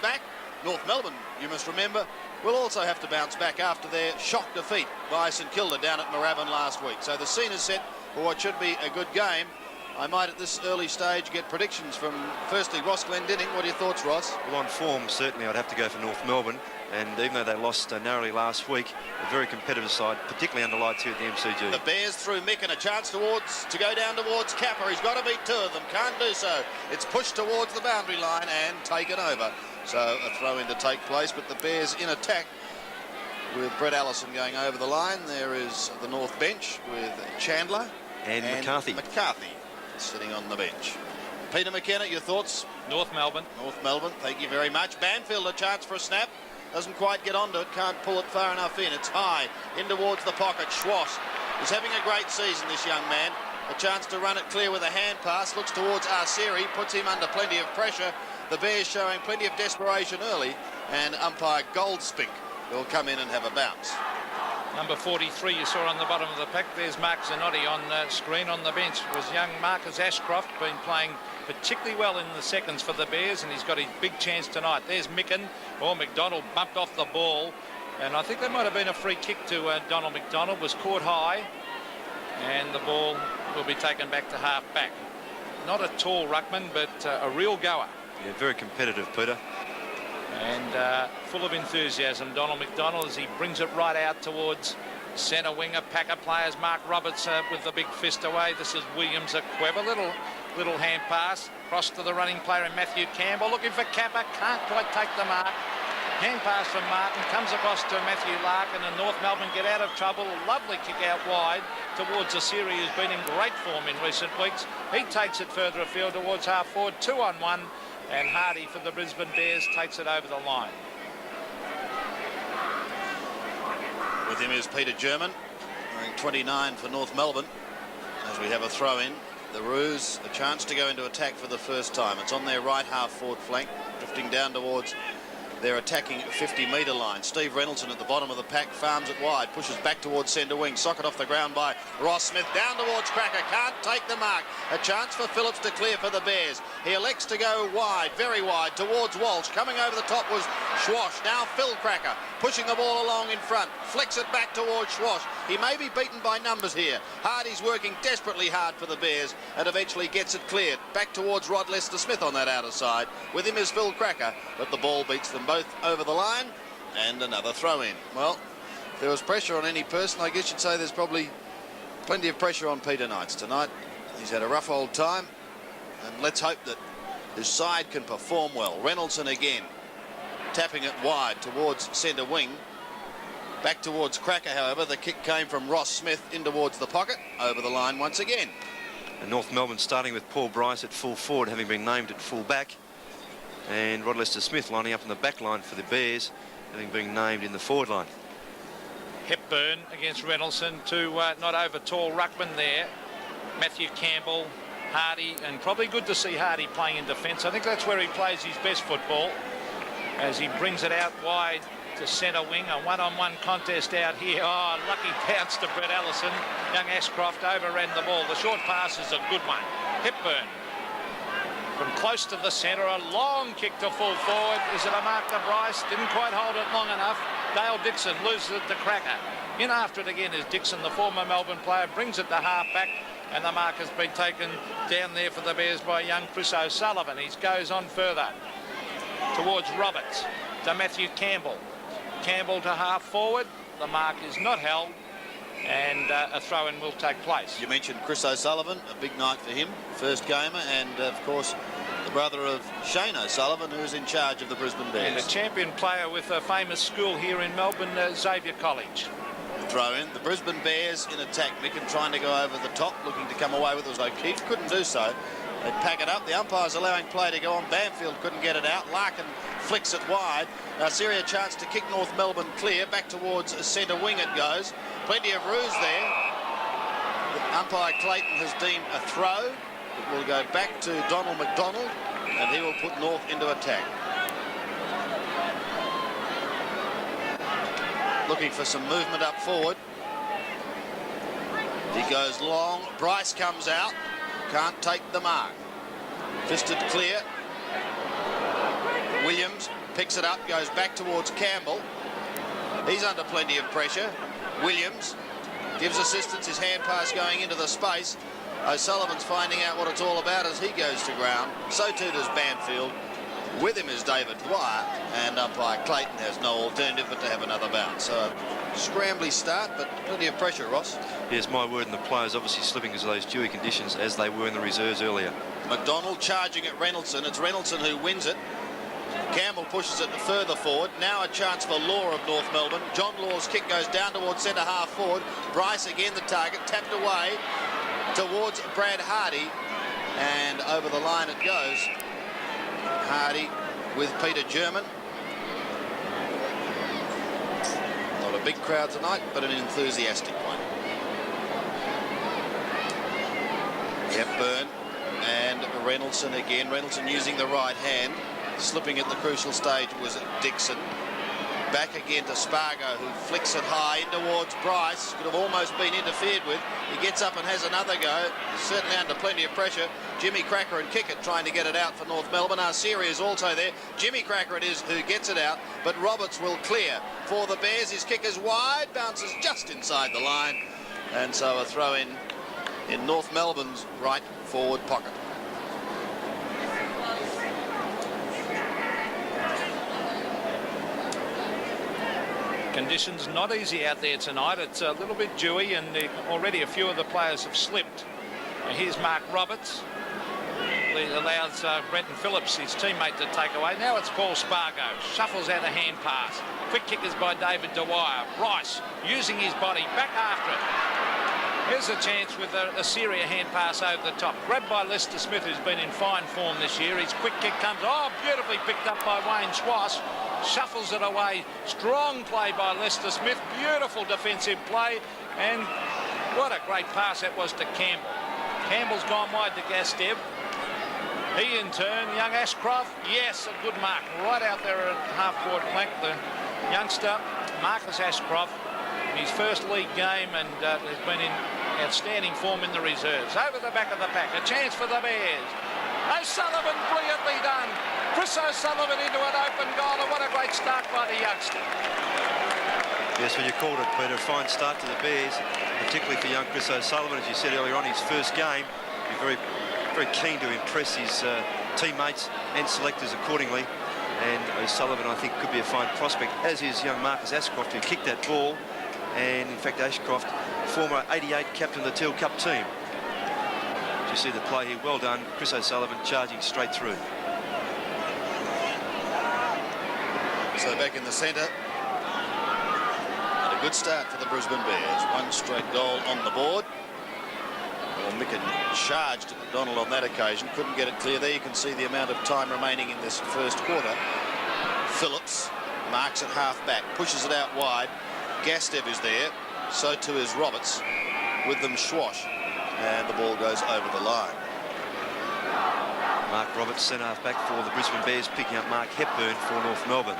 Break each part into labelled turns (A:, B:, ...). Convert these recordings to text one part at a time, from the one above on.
A: back. North Melbourne, you must remember, will also have to bounce back after their shock defeat by St Kilda down at Moorabbin last week. So the scene is set for what should be a good game. I might at this early stage get predictions from, firstly, Ross Glendinning. What are your thoughts, Ross?
B: Well, on form, certainly I'd have to go for North Melbourne. And even though they lost narrowly last week, a very competitive side, particularly under lights here at the MCG.
A: The Bears through Mick and a chance to go down towards Kappa. He's got to beat two of them. Can't do so. It's pushed towards the boundary line and taken over. So a throw in to take place, but the Bears in attack with Brett Allison going over the line. There is the North bench with Chandler
B: and McCarthy.
A: McCarthy sitting on the bench. Peter McKenna, your thoughts?
C: North Melbourne.
A: North Melbourne, thank you very much. Banfield, a chance for a snap. Doesn't quite get onto it, can't pull it far enough in. It's high, in towards the pocket. Schwass is having a great season, this young man. A chance to run it clear with a hand pass. Looks towards Arceri, puts him under plenty of pressure. The Bears showing plenty of desperation early, and umpire Goldspink will come in and have a bounce.
C: Number 43 you saw on the bottom of the pack. There's Mark Zanotti on screen on the bench. It was young Marcus Ashcroft, been playing particularly well in the seconds for the Bears, and he's got his big chance tonight. There's Micken, or McDonald bumped off the ball, and I think there might have been a free kick to Donald McDonald. Was caught high, and the ball will be taken back to half back. Not a tall ruckman, but a real goer.
B: Yeah, very competitive, Peter.
C: And full of enthusiasm, Donald McDonald, as he brings it right out towards centre winger. Packer players, Mark Roberts with the big fist away. This is Williams, a clever little hand pass. Cross to the running player in Matthew Campbell, looking for Kappa, can't quite take the mark. Hand pass from Martin, comes across to Matthew Larkin, and North Melbourne get out of trouble. Lovely kick out wide towards Asiri, who's been in great form in recent weeks. He takes it further afield towards half forward, 2-on-1. And Hardy for the Brisbane Bears takes it over the line.
A: With him is Peter German, wearing 29 for North Melbourne. As we have a throw in, the Roos a chance to go into attack for the first time. It's on their right half forward flank, drifting down towards their attacking 50-metre line. Steve Reynolds at the bottom of the pack, farms it wide, pushes back towards centre wing. Socket off the ground by Ross Smith, down towards Cracker, can't take the mark. A chance for Phillips to clear for the Bears. He elects to go wide, very wide, towards Walsh. Coming over the top was Schwash. Now Phil Cracker, pushing the ball along in front, flicks it back towards Schwash. He may be beaten by numbers here. Hardy's working desperately hard for the Bears and eventually gets it cleared. Back towards Rod Lester-Smith on that outer side. With him is Phil Cracker, but the ball beats them both over the line, and another throw in. Well, if there was pressure on any person, I guess you'd say there's probably plenty of pressure on Peter Knights tonight. He's had a rough old time, and let's hope that his side can perform well. Reynoldson again, tapping it wide towards centre wing. Back towards Cracker, however, the kick came from Ross Smith in towards the pocket, over the line once again.
B: And North Melbourne starting with Paul Bryce at full forward, having been named at full back. And Rod Lester-Smith lining up in the back line for the Bears, having been named in the forward line.
C: Hepburn against Reynoldson, two not over tall ruckmen there. Matthew Campbell, Hardy, and probably good to see Hardy playing in defence. I think that's where he plays his best football, as he brings it out wide to centre wing. A one-on-one contest out here. Oh, lucky bounce to Brett Allison. Young Ashcroft overran the ball. The short pass is a good one. Hepburn from close to the centre, a long kick to full forward. Is it a mark to Bryce? Didn't quite hold it long enough. Dale Dixon loses it to Cracker. In after it again is Dixon, the former Melbourne player, brings it to half back, and the mark has been taken down there for the Bears by young Chris O'Sullivan. He goes on further towards Roberts, to Matthew Campbell. Campbell to half forward. The mark is not held, and a throw-in will take place.
A: You mentioned Chris O'Sullivan, a big night for him, first gamer, and of course the brother of Shane O'Sullivan, who's in charge of the Brisbane Bears.
C: And a champion player with a famous school here in Melbourne, Xavier College.
A: Throw in, the Brisbane Bears in attack. Micken trying to go over the top, looking to come away with it. Was O'Keefe, couldn't do so. They pack it up. The umpire's allowing play to go on. Banfield couldn't get it out. Larkin flicks it wide. Syria a chance to kick North Melbourne clear. Back towards centre wing it goes. Plenty of ruse there. The umpire Clayton has deemed a throw. It will go back to Donald McDonald, and he will put North into attack. Looking for some movement up forward. He goes long. Bryce comes out. Can't take the mark. Fisted clear. Williams picks it up, goes back towards Campbell. He's under plenty of pressure. Williams gives assistance, his hand pass going into the space. O'Sullivan's finding out what it's all about as he goes to ground. So too does Banfield. With him is David Dwyer, and umpire Clayton has no alternative but to have another bounce. So a scrambly start, but plenty of pressure, Ross.
B: Yes, my word, and the players obviously slipping as those dewy conditions as they were in the reserves earlier.
A: McDonald charging at Reynoldsson. It's Reynoldsson who wins it. Campbell pushes it further forward. Now a chance for Law of North Melbourne. John Law's kick goes down towards centre half forward. Bryce again the target, tapped away towards Brad Hardy, and over the line it goes. Hardy with Peter German. Not a big crowd tonight, but an enthusiastic one. Hepburn and Reynoldsson again. Reynoldsson using the right hand. Slipping at the crucial stage was Dixon. Back again to Spargo, who flicks it high in towards Bryce. Could have almost been interfered with. He gets up and has another go. Certainly under plenty of pressure. Jimmy Cracker and Kickett trying to get it out for North Melbourne. Arceri is also there. Jimmy Cracker it is who gets it out, but Roberts will clear for the Bears. His kick is wide, bounces just inside the line, and so a throw in North Melbourne's right forward pocket.
C: Conditions not easy out there tonight. It's a little bit dewy, and already a few of the players have slipped. Here's Mark Roberts. He allows Brenton Phillips, his teammate, to take away. Now it's Paul Spargo. Shuffles out a hand pass. Quick kickers by David Dwyer. Bryce using his body. Back after it. Here's a chance with a Syria hand pass over the top. Grabbed by Lester Smith, who's been in fine form this year. His quick kick comes, beautifully picked up by Wayne Schwass. Shuffles it away. Strong play by Lester Smith. Beautiful defensive play. And what a great pass that was to Campbell. Campbell's gone wide to Gastev. He in turn, young Ashcroft. Yes, a good mark. Right out there at half-forward flank. The youngster, Marcus Ashcroft. His first league game, and has been in outstanding form in the reserves. Over the back of the pack, a chance for the Bears. O'Sullivan, brilliantly done. Chris O'Sullivan into an open goal, and what a great start by the youngster.
B: Yes, well, you called it, Peter. A fine start to the Bears, particularly for young Chris O'Sullivan. As you said earlier on, his first game. He's very, very keen to impress his teammates and selectors accordingly. And O'Sullivan, I think, could be a fine prospect, as is young Marcus Ashcroft, who kicked that ball. And in fact, Ashcroft, former 88 captain of the Teal Cup team. You see the play here, well done. Chris O'Sullivan charging straight through.
A: So back in the centre. And a good start for the Brisbane Bears. One straight goal on the board. Well, Micken charged McDonald on that occasion. Couldn't get it clear there. You can see the amount of time remaining in this first quarter. Phillips marks it half back, pushes it out wide. Gastev is there, so too is Roberts. With them Schwash, and the ball goes over the line.
B: Mark Roberts, centre half back for the Brisbane Bears, picking up Mark Hepburn for North Melbourne.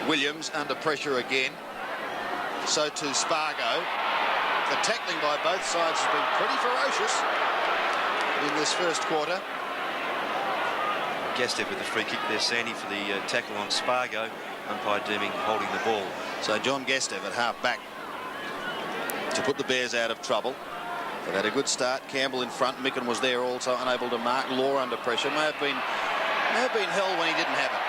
A: Williams under pressure again, so too Spargo. The tackling by both sides has been pretty ferocious in this first quarter.
B: Gastev with the free kick there, Sandy, for the tackle on Spargo. Umpire deeming holding the ball.
A: So John Gastev at half back to put the Bears out of trouble. They've had a good start. Campbell in front. Micken was there also, unable to mark. Law under pressure. May have been held when he didn't have it.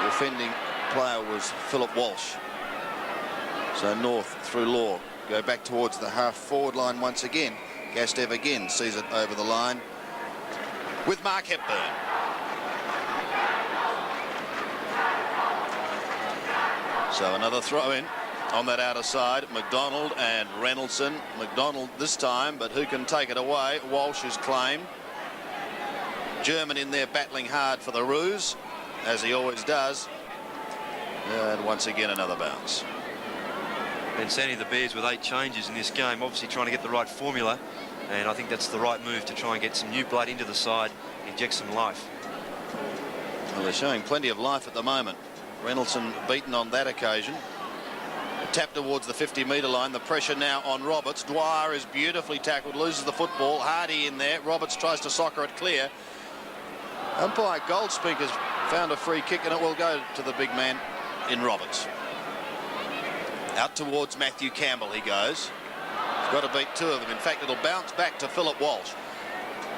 A: The offending player was Philip Walsh. So North through Law. Go back towards the half-forward line once again. Gastev again sees it over the line with Mark Hepburn. So another throw-in on that outer side. McDonald and Reynoldsson. McDonald this time, but who can take it away? Walsh is claimed. German in there battling hard for the Roos, as he always does. And once again, another bounce.
B: And Sandy, the Bears with 8 changes in this game, obviously trying to get the right formula, and I think that's the right move to try and get some new blood into the side, inject some life.
A: Well, they're showing plenty of life at the moment. Reynoldsson beaten on that occasion. tap towards the 50-metre line. The pressure now on Roberts. Dwyer is beautifully tackled, loses the football. Hardy in there. Roberts tries to soccer it clear. Umpire Goldspink has found a free kick, and it will go to the big man in Roberts. Out towards Matthew Campbell he goes. He's got to beat two of them. In fact, it'll bounce back to Philip Walsh.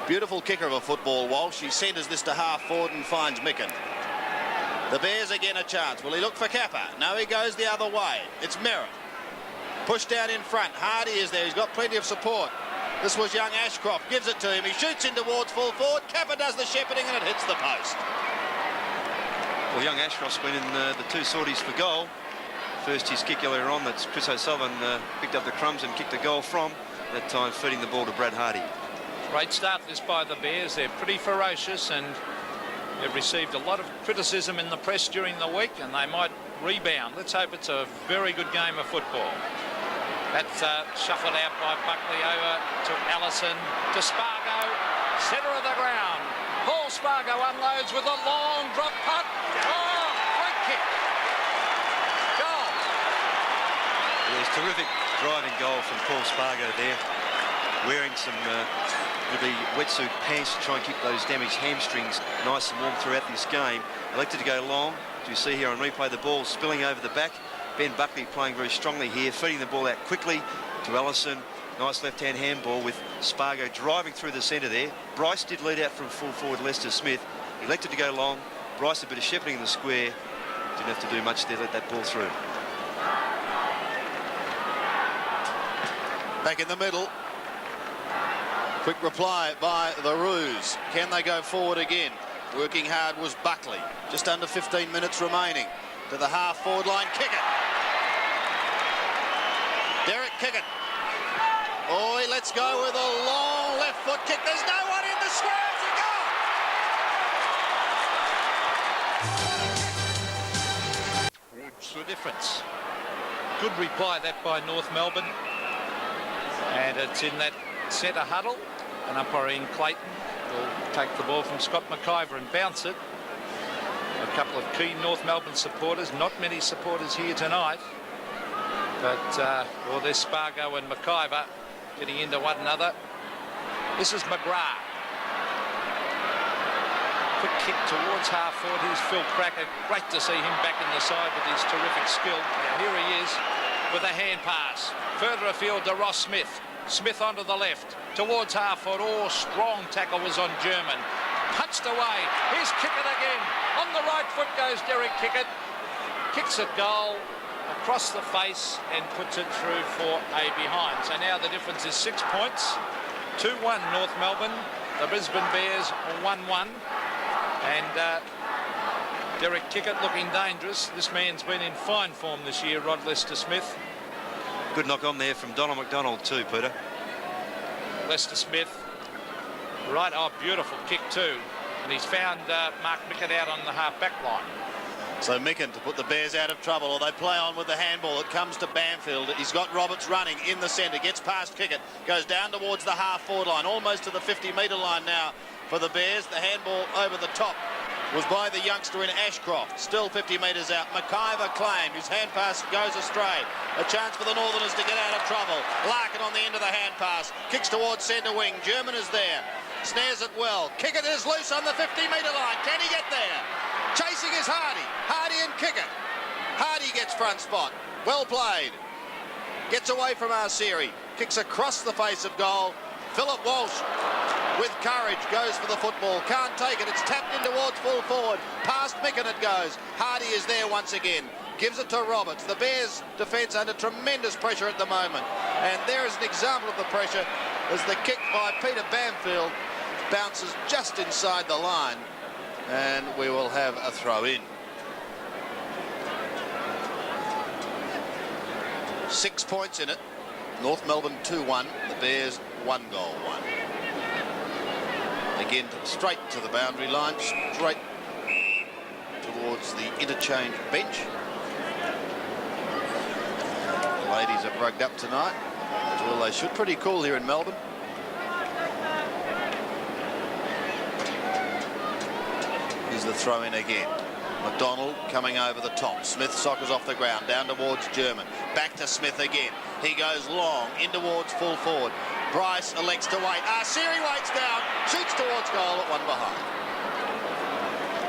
A: Beautiful kicker of a football, Walsh. He centres this to half forward and finds Micken. The Bears again a chance. Will he look for Kappa? No, he goes the other way. It's Merritt. Pushed down in front. Hardy is there. He's got plenty of support. This was young Ashcroft. Gives it to him. He shoots in towards full forward. Kappa does the shepherding and it hits the post.
B: Well, young Ashcroft's been in the two sorties for goal. First his kick earlier on that Chris O'Sullivan picked up the crumbs and kicked a goal from. That time feeding the ball to Brad Hardy.
C: Great start this by the Bears. They're pretty ferocious and they've received a lot of criticism in the press during the week, and they might rebound. Let's hope it's a very good game of football. That's shuffled out by Buckley over to Allison, to Spargo, centre of the ground. Paul Spargo unloads with a long drop putt. Oh, great kick. Goal.
B: There's terrific driving goal from Paul Spargo there. Wearing some really wetsuit pants to try and keep those damaged hamstrings nice and warm throughout this game. Elected to go long. As you see here on replay, the ball spilling over the back. Ben Buckley playing very strongly here, feeding the ball out quickly to Allison. Nice left-hand handball with Spargo driving through the centre there. Bryce did lead out from full forward Lester Smith. Elected to go long. Bryce a bit of shepherding in the square. Didn't have to do much there, let that ball through.
A: Back in the middle. Quick reply by the Roos. Can they go forward again? Working hard was Buckley. Just under 15 minutes remaining. To the half forward line. Kick it. Derek Kickett. Oh, he lets go with a long left foot kick. There's no one in the square. It's a goal.
C: What's the difference? Good reply that by North Melbourne. And it's in that centre huddle. And umpire Ian Clayton will take the ball from Scott McIver and bounce it. A couple of key North Melbourne supporters. Not many supporters here tonight. But, well, there's Spargo and McIver getting into one another. This is McGrath. Quick kick towards half forward. Here's Phil Cracker. Great to see him back in the side with his terrific skill. Now here he is with a hand pass. Further afield to Ross Smith. Smith onto the left. Towards half forward. Oh, strong tackle was on German. Punched away. Here's Kickett again. On the right foot goes Derek Kickett. Kicks it goal. Across the face and puts it through for a behind. So now the difference is 6 points. 2-1 North Melbourne. The Brisbane Bears 1-1. And Derek Kickett looking dangerous. This man's been in fine form this year, Rod Lester Smith.
B: Good knock on there from Donald McDonald too, Peter.
C: Lester Smith. Right, oh, beautiful kick too. And he's found Mark Micken out on the half-back line.
A: So Micken to put the Bears out of trouble, or they play on with the handball. It comes to Banfield. He's got Roberts running in the centre, gets past Kickett, goes down towards the half-forward line, almost to the 50-metre line now for the Bears. The handball over the top was by the youngster in Ashcroft, still 50 metres out. McIver claimed his hand pass goes astray. A chance for the Northerners to get out of trouble. Larkin on the end of the hand pass, kicks towards centre wing. German is there, snares it well. Kickett is loose on the 50-metre line. Can he get there? Chasing is Hardy. Hardy and Kickett. Hardy gets front spot. Well played. Gets away from Arceri. Kicks across the face of goal. Philip Walsh with courage goes for the football. Can't take it. It's tapped in towards full forward. Past Micken it goes. Hardy is there once again. Gives it to Roberts. The Bears defence under tremendous pressure at the moment. And there is an example of the pressure as the kick by Peter Banfield bounces just inside the line. And we will have a throw in. 6 points in it. North Melbourne 2-1. The Bears 1 goal 1. Again, straight to the boundary line, straight towards the interchange bench. The ladies have rugged up tonight, as well they should. Pretty cool here in Melbourne. Here's the throw in again. McDonald coming over the top. Smith soccers off the ground, down towards German. Back to Smith again. He goes long in towards full forward. Bryce elects to wait. Siri waits down, shoots towards goal at one behind.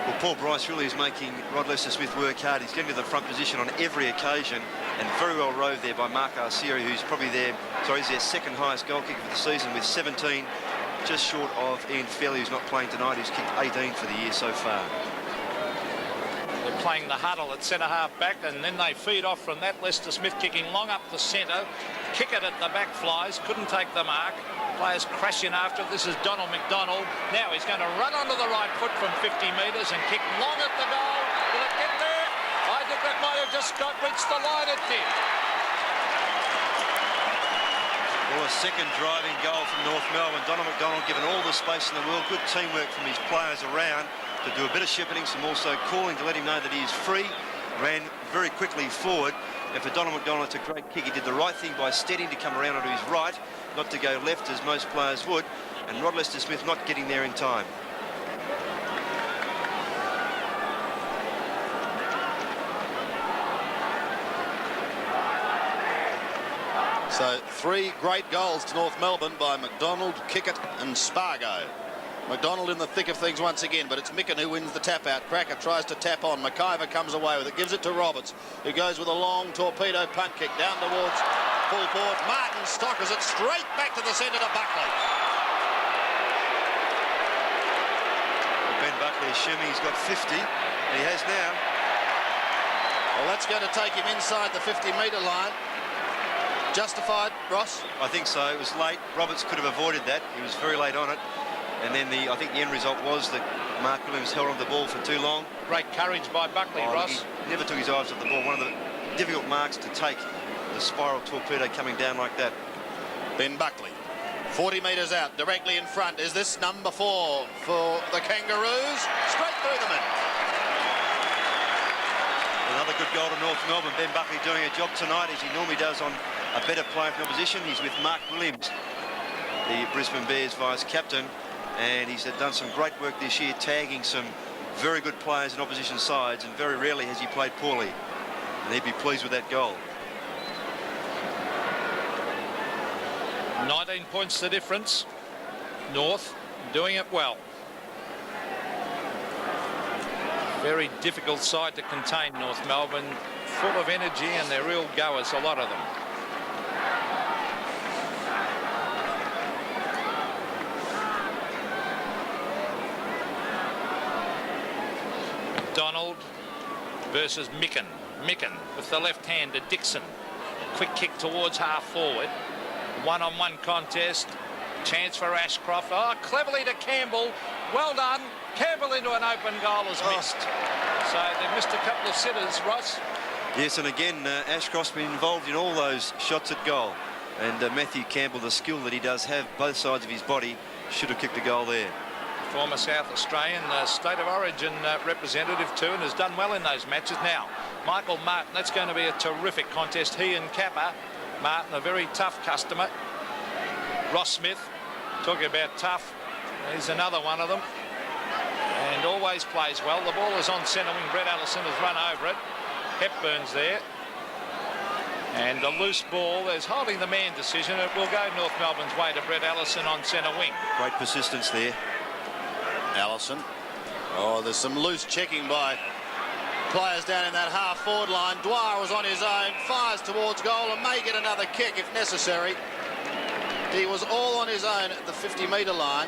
B: Well, Paul Bryce really is making Rod Lester-Smith work hard. He's getting to the front position on every occasion, and very well rowed there by Mark Arcieri, who's probably he's their second highest goal kicker for the season with 17, just short of Ian Fairley, who's not playing tonight, who's kicked 18 for the year so far.
C: They're playing the huddle at centre-half back, and then they feed off from that. Lester-Smith kicking long up the centre. Kick it at the back flies. Couldn't take the mark. Players crash in after. This is Donald McDonald. Now he's going to run onto the right foot from 50 metres and kick long at the goal. Will it get there? I think that might have just reached the line. It did.
B: Well, a second driving goal from North Melbourne. Donald McDonald given all the space in the world. Good teamwork from his players around to do a bit of shepherding, some also calling to let him know that he is free. Ran very quickly forward. And for Donald McDonald, it's a great kick. He did the right thing by steadying to come around onto his right, not to go left as most players would. And Rod Lester-Smith not getting there in time.
A: So 3 great goals to North Melbourne by McDonald, Kickett and Spargo. McDonald in the thick of things once again, but it's Micken who wins the tap out. Cracker tries to tap on. McIver comes away with it, gives it to Roberts, who goes with a long torpedo punt kick down towards full forward. Martin stockers it straight back to the centre to Buckley.
B: Ben Buckley assuming he's got 50, and he has now.
A: Well, that's going to take him inside the 50-metre line. Justified, Ross?
B: I think so. It was late. Roberts could have avoided that. He was very late on it. And then I think the end result was that Mark Williams held on the ball for too long.
C: Great courage by Buckley, Ross.
B: He never took his eyes off the ball. One of the difficult marks to take, the spiral torpedo coming down like that.
A: Ben Buckley, 40 metres out, directly in front. Is this number 4 for the Kangaroos? Straight through the middle.
B: Another good goal to North Melbourne. Ben Buckley doing a job tonight, as he normally does on a better player from opposition. He's with Mark Williams, the Brisbane Bears vice-captain. And he's done some great work this year, tagging some very good players in opposition sides, and very rarely has he played poorly. And he'd be pleased with that goal.
C: 19 points the difference. North doing it well. Very difficult side to contain, North Melbourne. Full of energy, and they're real goers, a lot of them. Donald versus Micken. Micken with the left hand to Dixon. Quick kick towards half forward. One-on-one contest. Chance for Ashcroft. Oh, cleverly to Campbell. Well done. Campbell into an open goal has missed. So they've missed a couple of sitters, Ross.
B: Yes, and again, Ashcroft's been involved in all those shots at goal. And Matthew Campbell, the skill that he does have, both sides of his body, should have kicked a goal there.
C: Former South Australian State of Origin representative too, and has done well in those matches. Now, Michael Martin, that's going to be a terrific contest. He and Kappa. Martin, a very tough customer. Ross Smith, talking about tough. He's another one of them. And always plays well. The ball is on centre wing. Brett Allison has run over it. Hepburn's there. And a loose ball. There's holding the man decision. It will go North Melbourne's way to Brett Allison on centre wing.
B: Great persistence there.
A: Allison. Oh, there's some loose checking by players down in that half-forward line. Dwyer was on his own, fires towards goal and may get another kick if necessary. He was all on his own at the 50-metre line.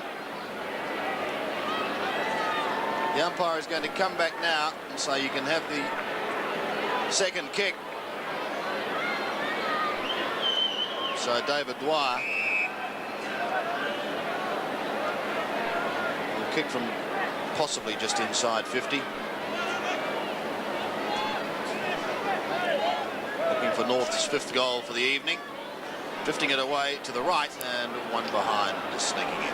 A: The umpire is going to come back now and say you can have the second kick. So David Dwyer will kick from possibly just inside 50. Looking for North's 5th goal for the evening. Drifting it away to the right, and one behind, just sneaking in.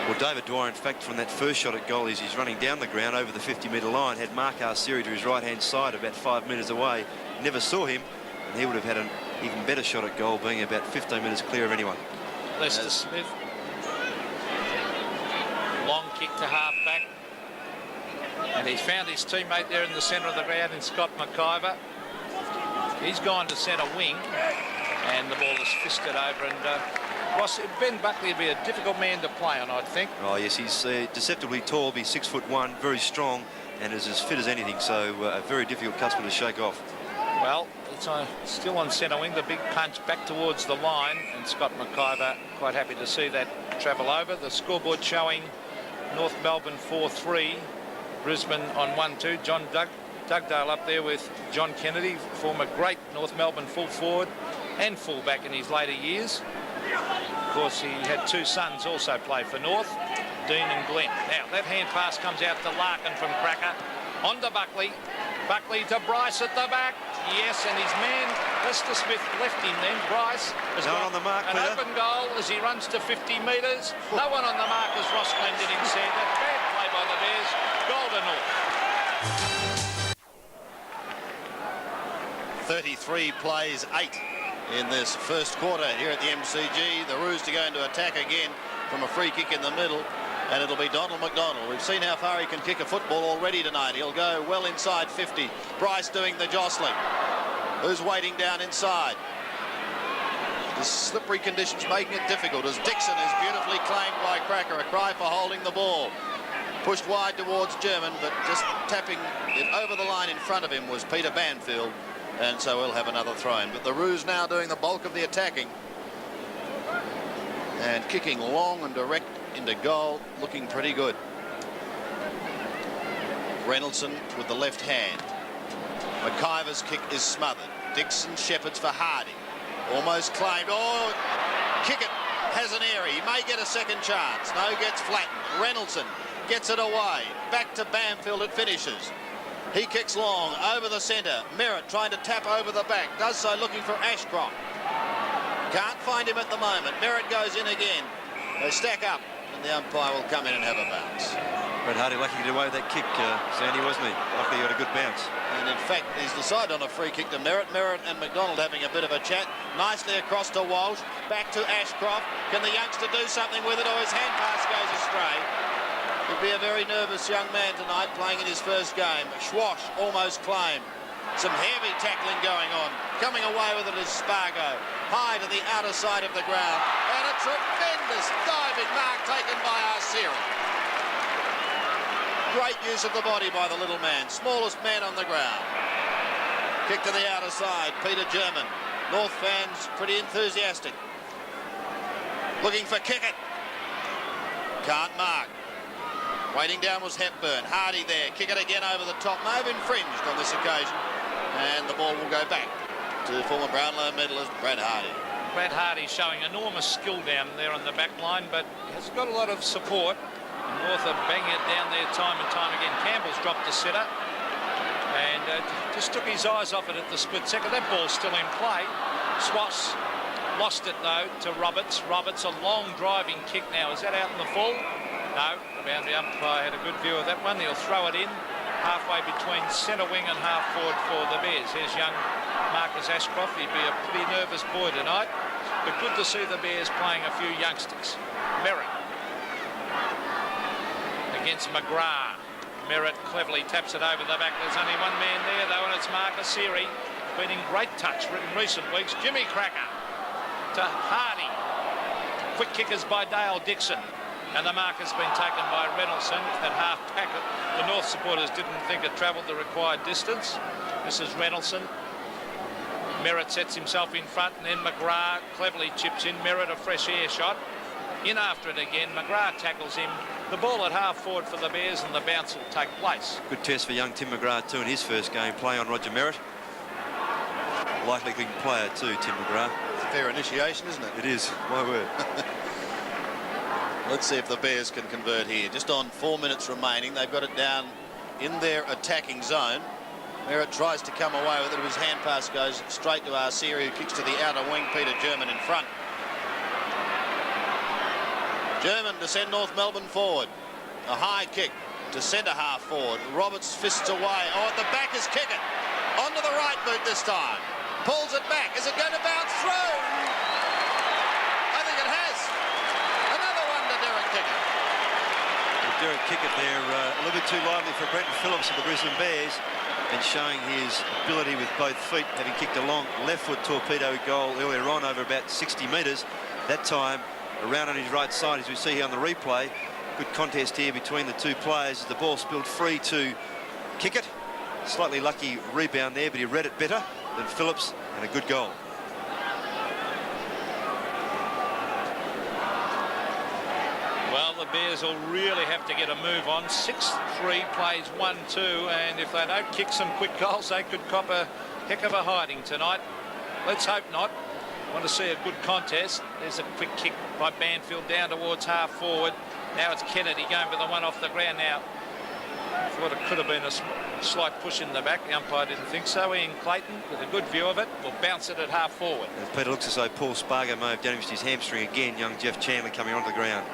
B: Well, David Dwyer, in fact, from that first shot at goal, as he's running down the ground over the 50-metre line, had Mark Arcieri to his right-hand side about 5 metres away. Never saw him, and he would have had an even better shot at goal, being about 15 metres clear of anyone.
C: Lester Smith. Long kick to half-back. And he's found his teammate there in the centre of the ground in Scott McIver. He's gone to centre wing, and the ball is fisted over. And Ross, Ben Buckley would be a difficult man to play on, I'd think.
B: Oh yes, he's deceptively tall. He's 6'1", very strong, and is as fit as anything. So a very difficult customer to shake off.
C: Well, it's still on centre wing. The big punch back towards the line, and Scott McIver quite happy to see that travel over. The scoreboard showing North Melbourne 4-3, Brisbane on 1-2. John Dugdale up there with John Kennedy, former great North Melbourne full forward and fullback in his later years. Of course, he had two sons also play for North, Dean and Glenn. Now, that hand pass comes out to Larkin from Cracker. On to Buckley. Buckley to Bryce at the back. Yes, and his man, Lester Smith, left him then. Bryce has got
B: on the mark,
C: an open goal as he runs to 50 metres. No one on the mark as Ross Glendinning said. That bad play by the Bears. Goal to North.
A: 33 plays 8 in this first quarter here at the MCG. The Roos to go into attack again from a free kick in the middle, and it'll be Donald McDonald. We've seen how far he can kick a football already tonight. He'll go well inside 50. Bryce doing the jostling. Who's waiting down inside? The slippery conditions making it difficult as Dixon is beautifully claimed by Cracker. A cry for holding the ball. Pushed wide towards German, but just tapping it over the line in front of him was Peter Banfield. And so we'll have another throw in. But the Roos now doing the bulk of the attacking. And kicking long and direct into goal, looking pretty good. Reynoldsson with the left hand. McIver's kick is smothered. Dixon shepherds for Hardy. Almost claimed. Oh, kick it. Has an area. He may get a second chance. No, gets flattened. Reynoldsson gets it away. Back to Banfield. It finishes. He kicks long over the centre. Merritt trying to tap over the back. Does so looking for Ashcroft. Can't find him at the moment. Merritt goes in again. They stack up, and the umpire will come in and have a bounce.
B: Brett Hardy lucky to get away with that kick, Sandy, wasn't he? Luckily he got a good bounce.
A: And in fact, he's decided on a free kick to Merritt. Merritt and McDonald having a bit of a chat. Nicely across to Walsh. Back to Ashcroft. Can the youngster do something with it, or his hand pass goes astray? He'll be a very nervous young man tonight, playing in his first game. Schwash almost claimed. Some heavy tackling going on. Coming away with it is Spargo. High to the outer side of the ground. And a tremendous diving mark taken by Arceri. Great use of the body by the little man. Smallest man on the ground. Kick to the outer side. Peter German. North fans pretty enthusiastic. Looking for Kickett. Can't mark. Waiting down was Hepburn. Hardy there. Kick it again over the top. May have infringed on this occasion. And the ball will go back to former Brownlow medalist Brad Hardy.
C: Brad Hardy showing enormous skill down there on the back line, but has got a lot of support. And North are banging it down there time and time again. Campbell's dropped the sitter and just took his eyes off it at the split second. That ball's still in play. Swass lost it though to Roberts. Roberts, a long driving kick now. Is that out in the full? No, the boundary umpire had a good view of that one. He'll throw it in halfway between centre wing and half forward for the Bears. Here's young Marcus Ashcroft. He'd be a pretty nervous boy tonight, but good to see the Bears playing a few youngsters. Merritt against McGrath. Merritt cleverly taps it over the back. There's only one man there though, and it's Marcus Arceri. Been in great touch in recent weeks. Jimmy Cracker to Hardy. Quick kickers by Dale Dixon. And the mark has been taken by Reynoldsson at half packet. The North supporters didn't think it travelled the required distance. This is Reynoldsson. Merritt sets himself in front, and then McGrath cleverly chips in. Merritt a fresh air shot. In after it again. McGrath tackles him. The ball at half forward for the Bears, and the bounce will take place.
B: Good test for young Tim McGrath too in his first game, play on Roger Merritt. Likely good player too, Tim McGrath.
A: It's a fair initiation, isn't it?
B: It is, my word.
A: Let's see if the Bears can convert here. Just on 4 minutes remaining. They've got it down in their attacking zone. Merritt tries to come away with it. His hand pass goes straight to Arceri, who kicks to the outer wing. Peter German in front. German to send North Melbourne forward. A high kick to centre half forward. Roberts fists away. Oh, at the back is Kickett. Onto the right boot this time. Pulls it back. Is it going to bounce through? I think it has. Another one to Derek Kickett.
B: Derek kick it there. A little bit too lively for Brenton Phillips of the Brisbane Bears, and showing his ability with both feet, having kicked a long left foot torpedo goal earlier on over about 60 metres. That time around on his right side, as we see here on the replay. Good contest here between the two players as the ball spilled free to kick it. Slightly lucky rebound there, but he read it better than Phillips, and a good goal.
C: Well, the Bears will really have to get a move on. 6-3 plays 1-2, and if they don't kick some quick goals, they could cop a heck of a hiding tonight. Let's hope not. Want to see a good contest. There's a quick kick by Banfield down towards half forward. Now it's Kennedy going for the one off the ground now. Thought it could have been a slight push in the back. The umpire didn't think so. Ian Clayton, with a good view of it, will bounce it at half forward.
B: And Peter, looks as though Paul Spargo may have damaged his hamstring again. Young Jeff Chandler coming onto the ground.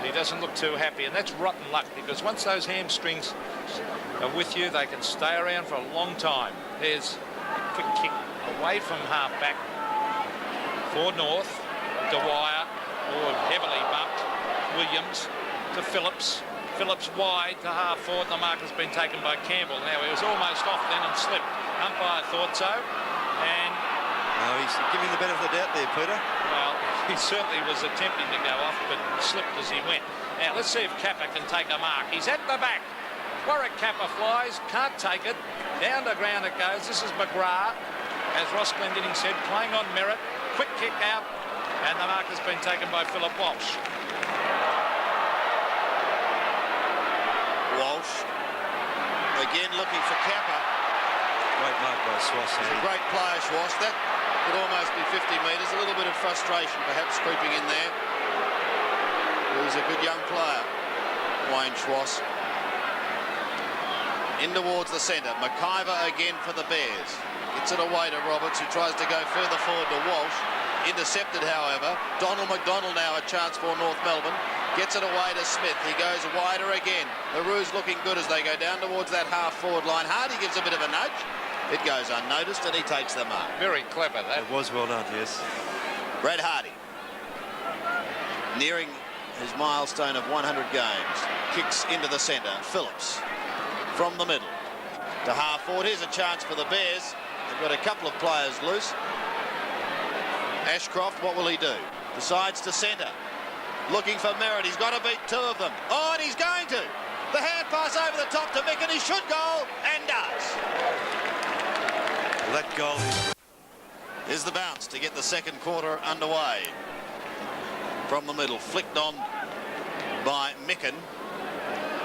C: He doesn't look too happy, and that's rotten luck, because once those hamstrings are with you, they can stay around for a long time. There's a quick kick away from half-back for North. Dwyer, or heavily bumped. Williams to Phillips. Phillips wide to half forward. The mark has been taken by Campbell. Now, he was almost off then and slipped. Umpire thought so, and...
B: No, he's giving the benefit of the doubt there, Peter.
C: Well, he certainly was attempting to go off, but slipped as he went. Now, let's see if Kappa can take a mark. He's at the back. Warwick Kappa flies, can't take it. Down to ground it goes. This is McGrath, as Ross Glendinning said, playing on merit. Quick kick out, and the mark has been taken by Philip Walsh.
A: Walsh again looking for Kappa.
B: Great mark by Swass.
A: Great player, Schwass. That could almost be 50 metres. A little bit of frustration perhaps creeping in there. He's a good young player, Wayne Schwass. In towards the centre. McIver again for the Bears. Gets it away to Roberts, who tries to go further forward to Walsh. Intercepted, however. Donald McDonald now a chance for North Melbourne. Gets it away to Smith. He goes wider again. The Roos looking good as they go down towards that half-forward line. Hardy gives a bit of a nudge. It goes unnoticed, and he takes the mark.
C: Very clever, that.
B: It was well done, yes.
A: Brad Hardy, nearing his milestone of 100 games. Kicks into the centre. Phillips from the middle to half-forward. Here's a chance for the Bears. They've got a couple of players loose. Ashcroft, what will he do? Decides to centre. Looking for Merritt. He's got to beat two of them. Oh, and he's going to. The hand pass over the top to Mick, and he should goal, and does.
B: Well, that goal
A: is the bounce to get the second quarter underway. From the middle, flicked on by Micken.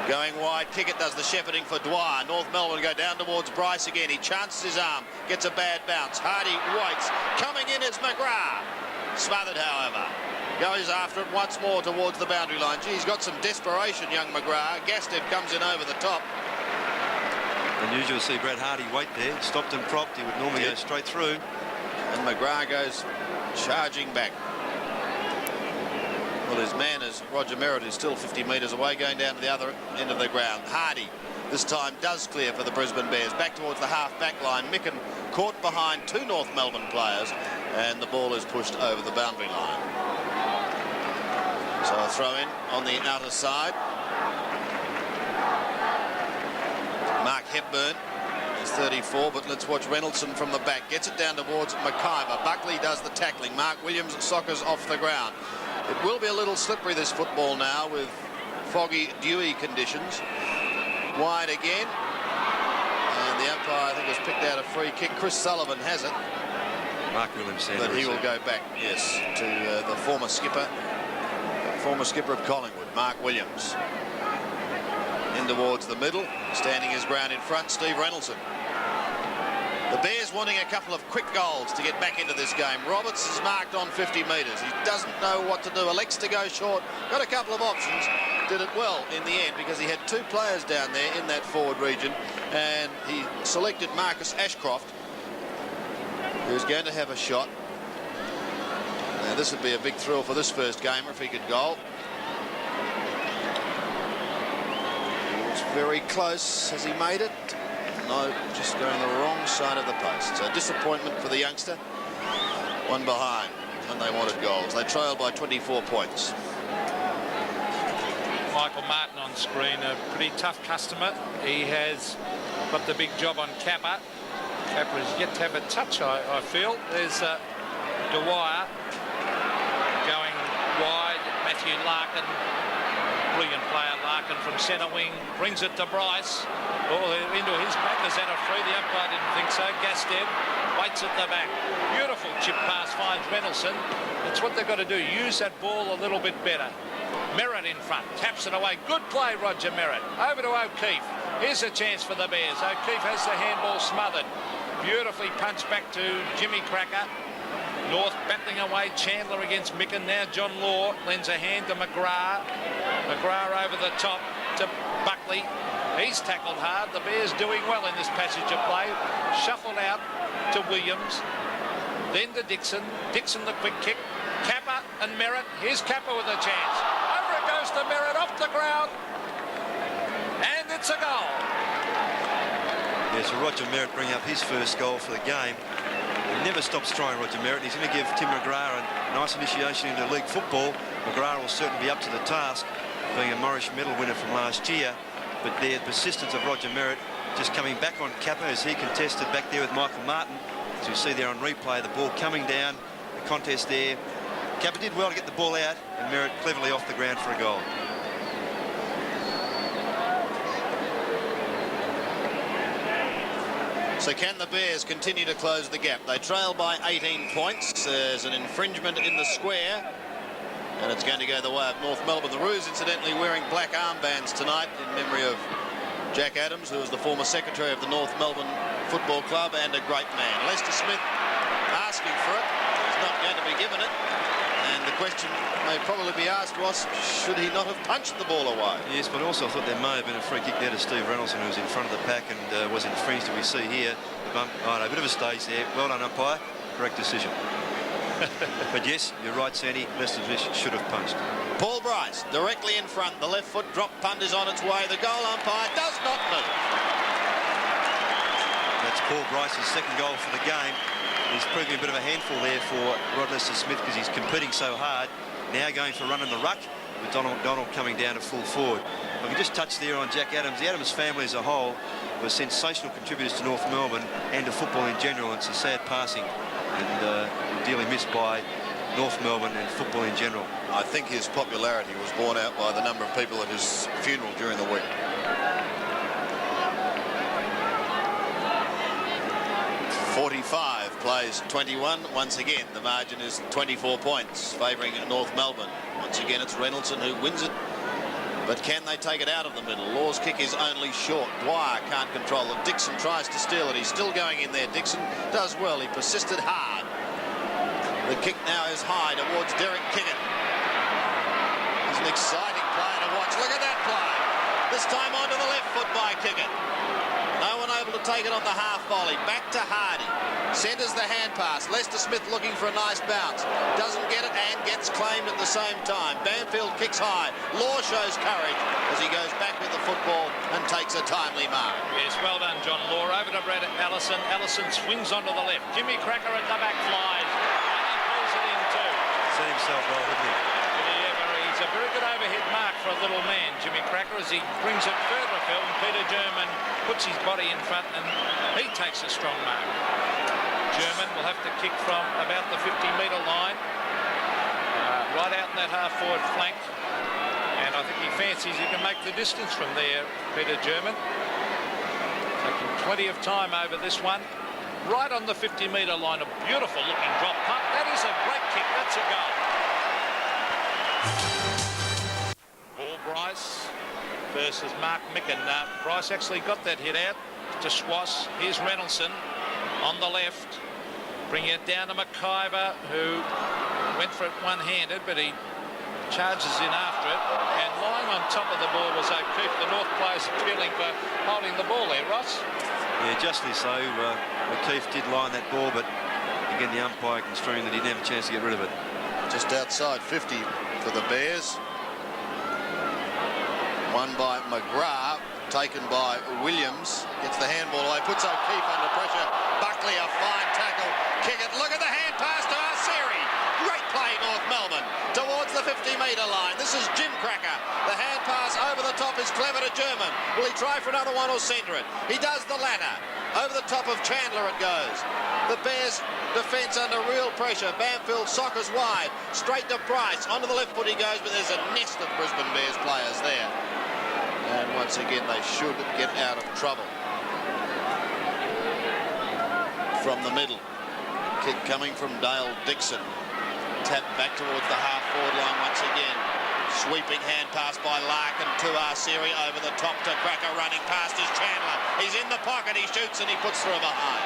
A: Going wide, kick it does the shepherding for Dwyer. North Melbourne go down towards Bryce again. He chances his arm, gets a bad bounce. Hardy waits. Coming in is McGrath. Smothered, however. Goes after it once more towards the boundary line. Gee, he's got some desperation, young McGrath. Gastev comes in over the top.
B: Unusual to see Brad Hardy wait there. Stopped and propped. He would normally go straight through.
A: And McGrath goes charging back. Well, his man is Roger Merritt, who's still 50 metres away, going down to the other end of the ground. Hardy this time does clear for the Brisbane Bears. Back towards the half-back line. Micken caught behind two North Melbourne players, and the ball is pushed over the boundary line. So a throw in on the outer side. Mark Hepburn is 34, but let's watch Reynoldson from the back. Gets it down towards McIver. Buckley does the tackling. Mark Williams soccers off the ground. It will be a little slippery, this football now, with foggy, dewy conditions. Wide again. And the umpire, I think, has picked out a free kick. Chris Sullivan has it.
B: Mark Williams.
A: But he will go back, yes, to the former skipper of Collingwood, Mark Williams. In towards the middle, standing his ground in front, Steve Reynoldson. The Bears wanting a couple of quick goals to get back into this game. Roberts is marked on 50 metres. He doesn't know what to do. Elects to go short. Got a couple of options. Did it well in the end because he had two players down there in that forward region, and he selected Marcus Ashcroft, who's going to have a shot. Now this would be a big thrill for this first gamer if he could goal. He was very close. Has he made it? No, just going the wrong side of the post. So disappointment for the youngster. One behind, and they wanted goals. They trailed by 24 points.
C: Michael Martin on screen, a pretty tough customer. He has got the big job on Kappa. Kappa is yet to have a touch, I feel. There's Dwyer going wide. Matthew Larkin, brilliant player Larkin from centre wing, brings it to Bryce. Into his back. Is that a free? The umpire didn't think so. Gastead waits at the back. Beautiful chip pass finds Reynoldsson. That's what they've got to do. Use that ball a little bit better. Merritt in front, taps it away. Good play, Roger Merritt. Over to O'Keefe. Here's a chance for the Bears. O'Keefe has the handball smothered. Beautifully punched back to Jimmy Cracker. North battling away. Chandler against Micken. Now John Law lends a hand to McGrath. McGrath over the top to Buckley. He's tackled hard. The Bears doing well in this passage of play. Shuffled out to Williams. Then to Dixon. Dixon the quick kick. Kappa and Merritt. Here's Kappa with a chance. Over it goes to Merritt off the ground. And it's a goal.
B: Yeah, so Roger Merritt bringing up his first goal for the game. He never stops trying, Roger Merritt. He's going to give Tim McGrath a nice initiation into league football. McGrath will certainly be up to the task, being a Morris medal winner from last year. But the persistence of Roger Merritt just coming back on Kappa as he contested back there with Michael Martin. As you see there on replay, the ball coming down, the contest there. Kappa did well to get the ball out, and Merritt cleverly off the ground for a goal.
A: So can the Bears continue to close the gap? They trail by 18 points. There's an infringement in the square, and it's going to go the way of North Melbourne. The Roos, incidentally, wearing black armbands tonight in memory of Jack Adams, who was the former secretary of the North Melbourne Football Club and a great man. Lester Smith asking for it. He's not going to be given it. And the question may probably be asked was, should he not have punched the ball away?
B: Yes, but also I thought there may have been a free kick there to Steve Reynoldsson, who was in front of the pack and was infringed. We see here, oh no, a bit of a stage there. Well done, umpire. Correct decision. But yes, you're right, Sandy. Lester Smith should have punched.
A: Paul Bryce directly in front. The left foot drop punt is on its way. The goal umpire does not move.
B: That's Paul Bryce's second goal for the game. He's proving a bit of a handful there for Rod Lester-Smith because he's competing so hard. Now going for a run in the ruck with Donald coming down to full forward. I can just touch there on Jack Adams. The Adams family as a whole were sensational contributors to North Melbourne and to football in general. It's a sad passing and dearly missed by North Melbourne and football in general.
A: I think his popularity was borne out by the number of people at his funeral during the week. 45 plays 21. Once again, the margin is 24 points, favouring North Melbourne. Once again, it's Reynoldsson who wins it. But can they take it out of the middle? Law's kick is only short. Dwyer can't control it. Dixon tries to steal it. He's still going in there. Dixon does well. He persisted hard. The kick now is high towards Derek Kiggett. He's an exciting player to watch. Look at that play. This time onto the left foot by Kiggett. No one able to take it on the half volley. Back to Hardy. Centres the hand pass. Lester Smith looking for a nice bounce. Doesn't get it and gets claimed at the same time. Banfield kicks high. Law shows courage as he goes back with the football and takes a timely mark.
C: Yes, well done, John Law. Over to Brad Allison. Allison swings onto the left. Jimmy Cracker at the back flies. And he pulls it in too.
B: Set himself well, didn't he?
C: It's a very good overhead mark for a little man, Jimmy Cracker, as he brings it further afield. Peter German puts his body in front and he takes a strong mark. German will have to kick from about the 50-metre line, right out in that half-forward flank. And I think he fancies he can make the distance from there, Peter German. Taking plenty of time over this one. Right on the 50-metre line, a beautiful-looking drop punt. That is a great kick. That's a goal. Paul Bryce versus Mark Micken. Bryce actually got that hit out to Swass. Here's Reynoldsson on the left. Bringing it down to McIver, who went for it one-handed, but he charges in after it. And lying on top of the ball was O'Keefe. The North players appealing for holding the ball there, Ross.
B: Yeah, justly so. O'Keefe did lie on that ball, but again, the umpire construing that he didn't have a chance to get rid of it.
A: Just outside 50 for the Bears. Won by McGrath, taken by Williams. Gets the handball away, puts O'Keefe under pressure. Buckley, a fine tackle. Kick it. Look at the hand pass to Arceri. Great play, North Melbourne. Towards towards the 50-metre line. This is Jim Cracker. The hand pass over the top is clever to German. Will he try for another one or centre it? He does the latter. Over the top of Chandler it goes. The Bears defence under real pressure. Banfield soccers wide. Straight to Price. Onto the left foot he goes, but there's a nest of Brisbane Bears players there. And once again, they should get out of trouble. From the middle. Kick coming from Dale Dixon. Tap back towards the half-forward line once again. Sweeping hand pass by Larkin to Arceri over the top to Cracker, running past is Chandler. He's in the pocket, he shoots and he puts through behind.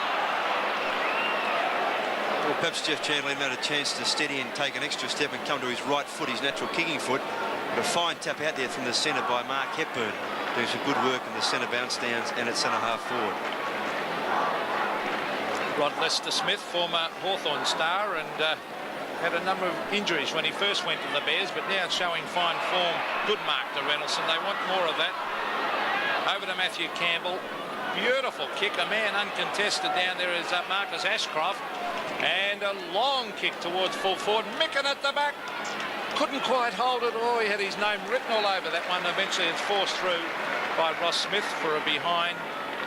B: Well, perhaps Jeff Chandler had a chance to steady and take an extra step and come to his right foot, his natural kicking foot. But a fine tap out there from the centre by Mark Hepburn, doing some good work in the centre bounce downs and at centre half forward.
C: Rod Lester-Smith, former Hawthorn star, and had a number of injuries when he first went to the Bears, but now showing fine form. Good mark to Reynolds, and they want more of that. Over to Matthew Campbell. Beautiful kick. A man uncontested down there is Marcus Ashcroft. And a long kick towards full forward. Micken at the back. Couldn't quite hold it. Oh, he had his name written all over that one. Eventually it's forced through by Ross Smith for a behind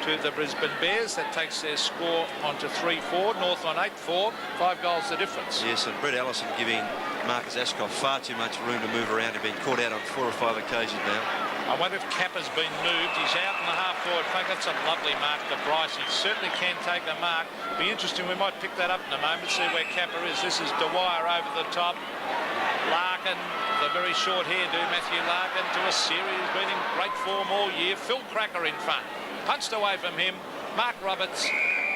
C: to the Brisbane Bears. That takes their score onto 3-4. North on 8-4. 5 goals the difference.
B: Yes, and Brett Allison giving Marcus Ashcroft far too much room to move around. He's been caught out on 4 or 5 occasions now.
C: I wonder if Kappa's been moved. He's out in the half-forward flank. That's a lovely mark to Bryce. He certainly can take a mark. Be interesting. We might pick that up in a moment, see where Kappa is. This is Dwyer over the top. Larkin, the very short hairdo, Matthew Larkin to a series. He's been in great form all year. Phil Cracker in front. Punched away from him. Mark Roberts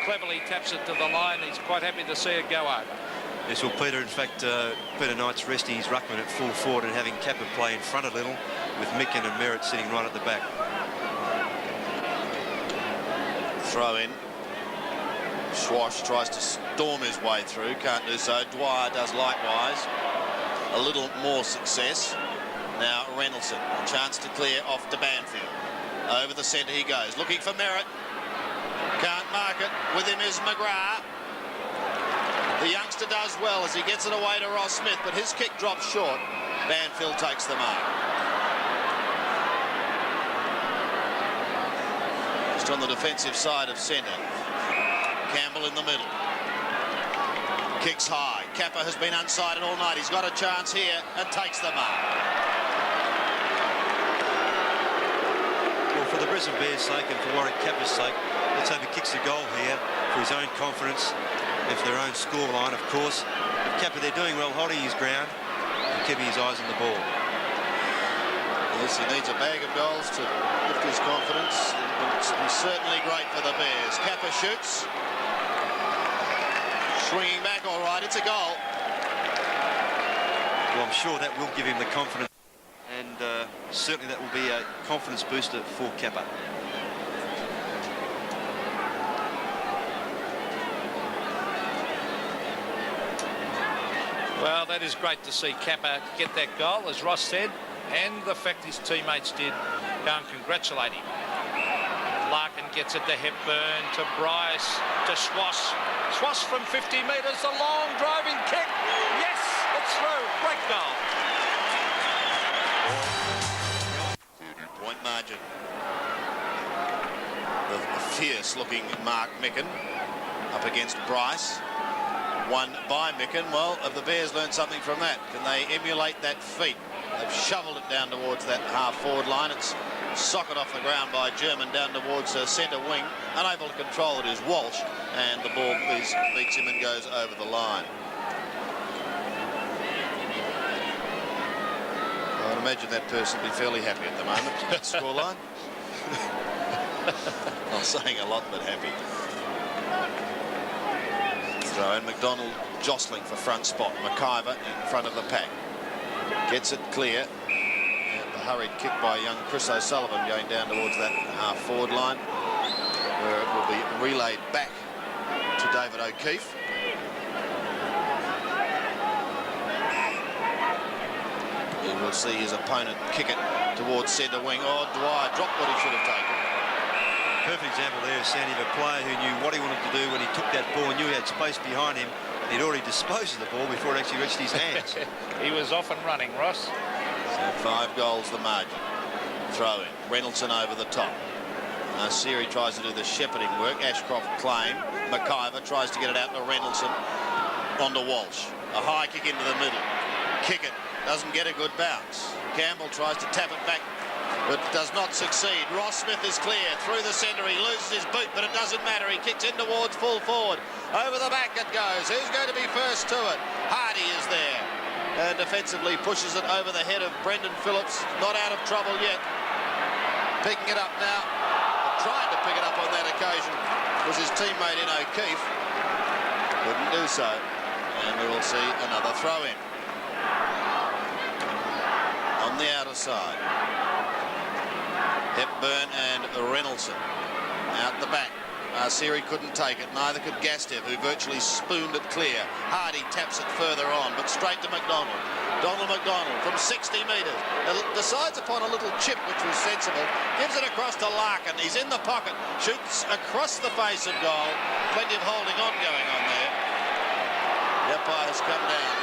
C: cleverly taps it to the line. He's quite happy to see it go over.
B: Yes, well, Peter, in fact, Peter Knight's resting his ruckman at full forward and having Kappa play in front a little, with Micken and Merritt sitting right at the back.
A: Throw in. Swash tries to storm his way through. Can't do so. Dwyer does likewise. A little more success. Now Reynolds, a chance to clear off to Banfield. Over the centre he goes. Looking for Merritt. Can't mark it. With him is McGrath. The youngster does well as he gets it away to Ross Smith, but his kick drops short. Banfield takes the mark. Just on the defensive side of centre. Campbell in the middle. Kicks high. Kappa has been unsighted all night. He's got a chance here and takes the mark.
B: Well, for the Brisbane Bears' sake and for Warwick Kappa's sake, let's hope he kicks a goal here for his own confidence and for their own scoreline, of course. But Kappa, they're doing well holding his ground and keeping his eyes on the ball.
A: Yes, he needs a bag of goals to lift his confidence. He's certainly great for the Bears. Kappa shoots. Swinging back all right. It's a goal.
B: Well, I'm sure that will give him the confidence, and certainly that will be a confidence booster for Kappa.
C: Well, that is great to see Kappa get that goal, as Ross said, and the fact his teammates did go and congratulate him. Larkin gets it to Hepburn, to Bryce, to Swass. Swass from 50 metres, a long driving kick. Yes, it's through. Great goal.
A: Point margin. The fierce-looking Mark Micken up against Bryce. Won by Micken. Well, have the Bears learned something from that? Can they emulate that feat? They've shoveled it down towards that half-forward line. It's socket off the ground by German down towards centre wing. Unable to control it is Walsh, and the ball beats him and goes over the line. I'd imagine that person would be fairly happy at the moment with that scoreline. Not saying a lot, but happy. Throw in McDonald jostling for front spot. McIver in front of the pack. Gets it clear. And the hurried kick by young Chris O'Sullivan going down towards that half-forward line, where it will be relayed back to David O'Keefe. He will see his opponent kick it towards centre wing. Oh, Dwyer dropped what he should have taken.
B: Perfect example there, Sandy, of a player who knew what he wanted to do when he took that ball and knew he had space behind him, He'd already disposed of the ball before it actually reached his hands.
C: He was off and running, Ross.
A: So 5 goals the margin. Throw in. Reynoldsson over the top. Siri tries to do the shepherding work. Ashcroft claim. McIver tries to get it out to Reynoldsson. Onto Walsh. A high kick into the middle. Kick it. Doesn't get a good bounce. Campbell tries to tap it back, but does not succeed. Ross Smith is clear. Through the centre. He loses his boot, but it doesn't matter. He kicks in towards full forward. Over the back it goes. Who's going to be first to it? Hardy is there. And defensively pushes it over the head of Brendan Phillips. Not out of trouble yet. Picking it up now. Trying to pick it up on that occasion was his teammate in O'Keefe. Couldn't do so. And we will see another throw in. On the outer side. Hepburn and Reynoldsson. Out the back. Siri couldn't take it. Neither could Gastev, who virtually spooned it clear. Hardy taps it further on, but straight to McDonald. Donald McDonald from 60 metres. Decides upon a little chip, which was sensible. Gives it across to Larkin. He's in the pocket. Shoots across the face of goal. Plenty of holding on going on there. The umpire has come down.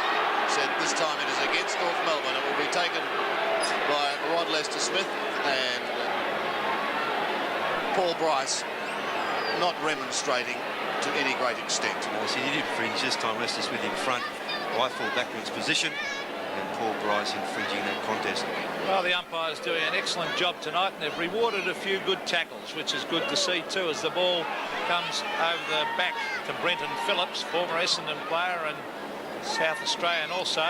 A: Said this time it is against North Melbourne. It will be taken by Rod Lester-Smith and Paul Bryce, not remonstrating to any great extent.
B: Well, see, he did fringe this time. Lester-Smith in front, rifle backwards position, and Paul Bryce infringing that contest.
C: Well, the umpire's doing an excellent job tonight, and they've rewarded a few good tackles, which is good to see too, as the ball comes over the back to Brenton Phillips, former Essendon player and South Australian also.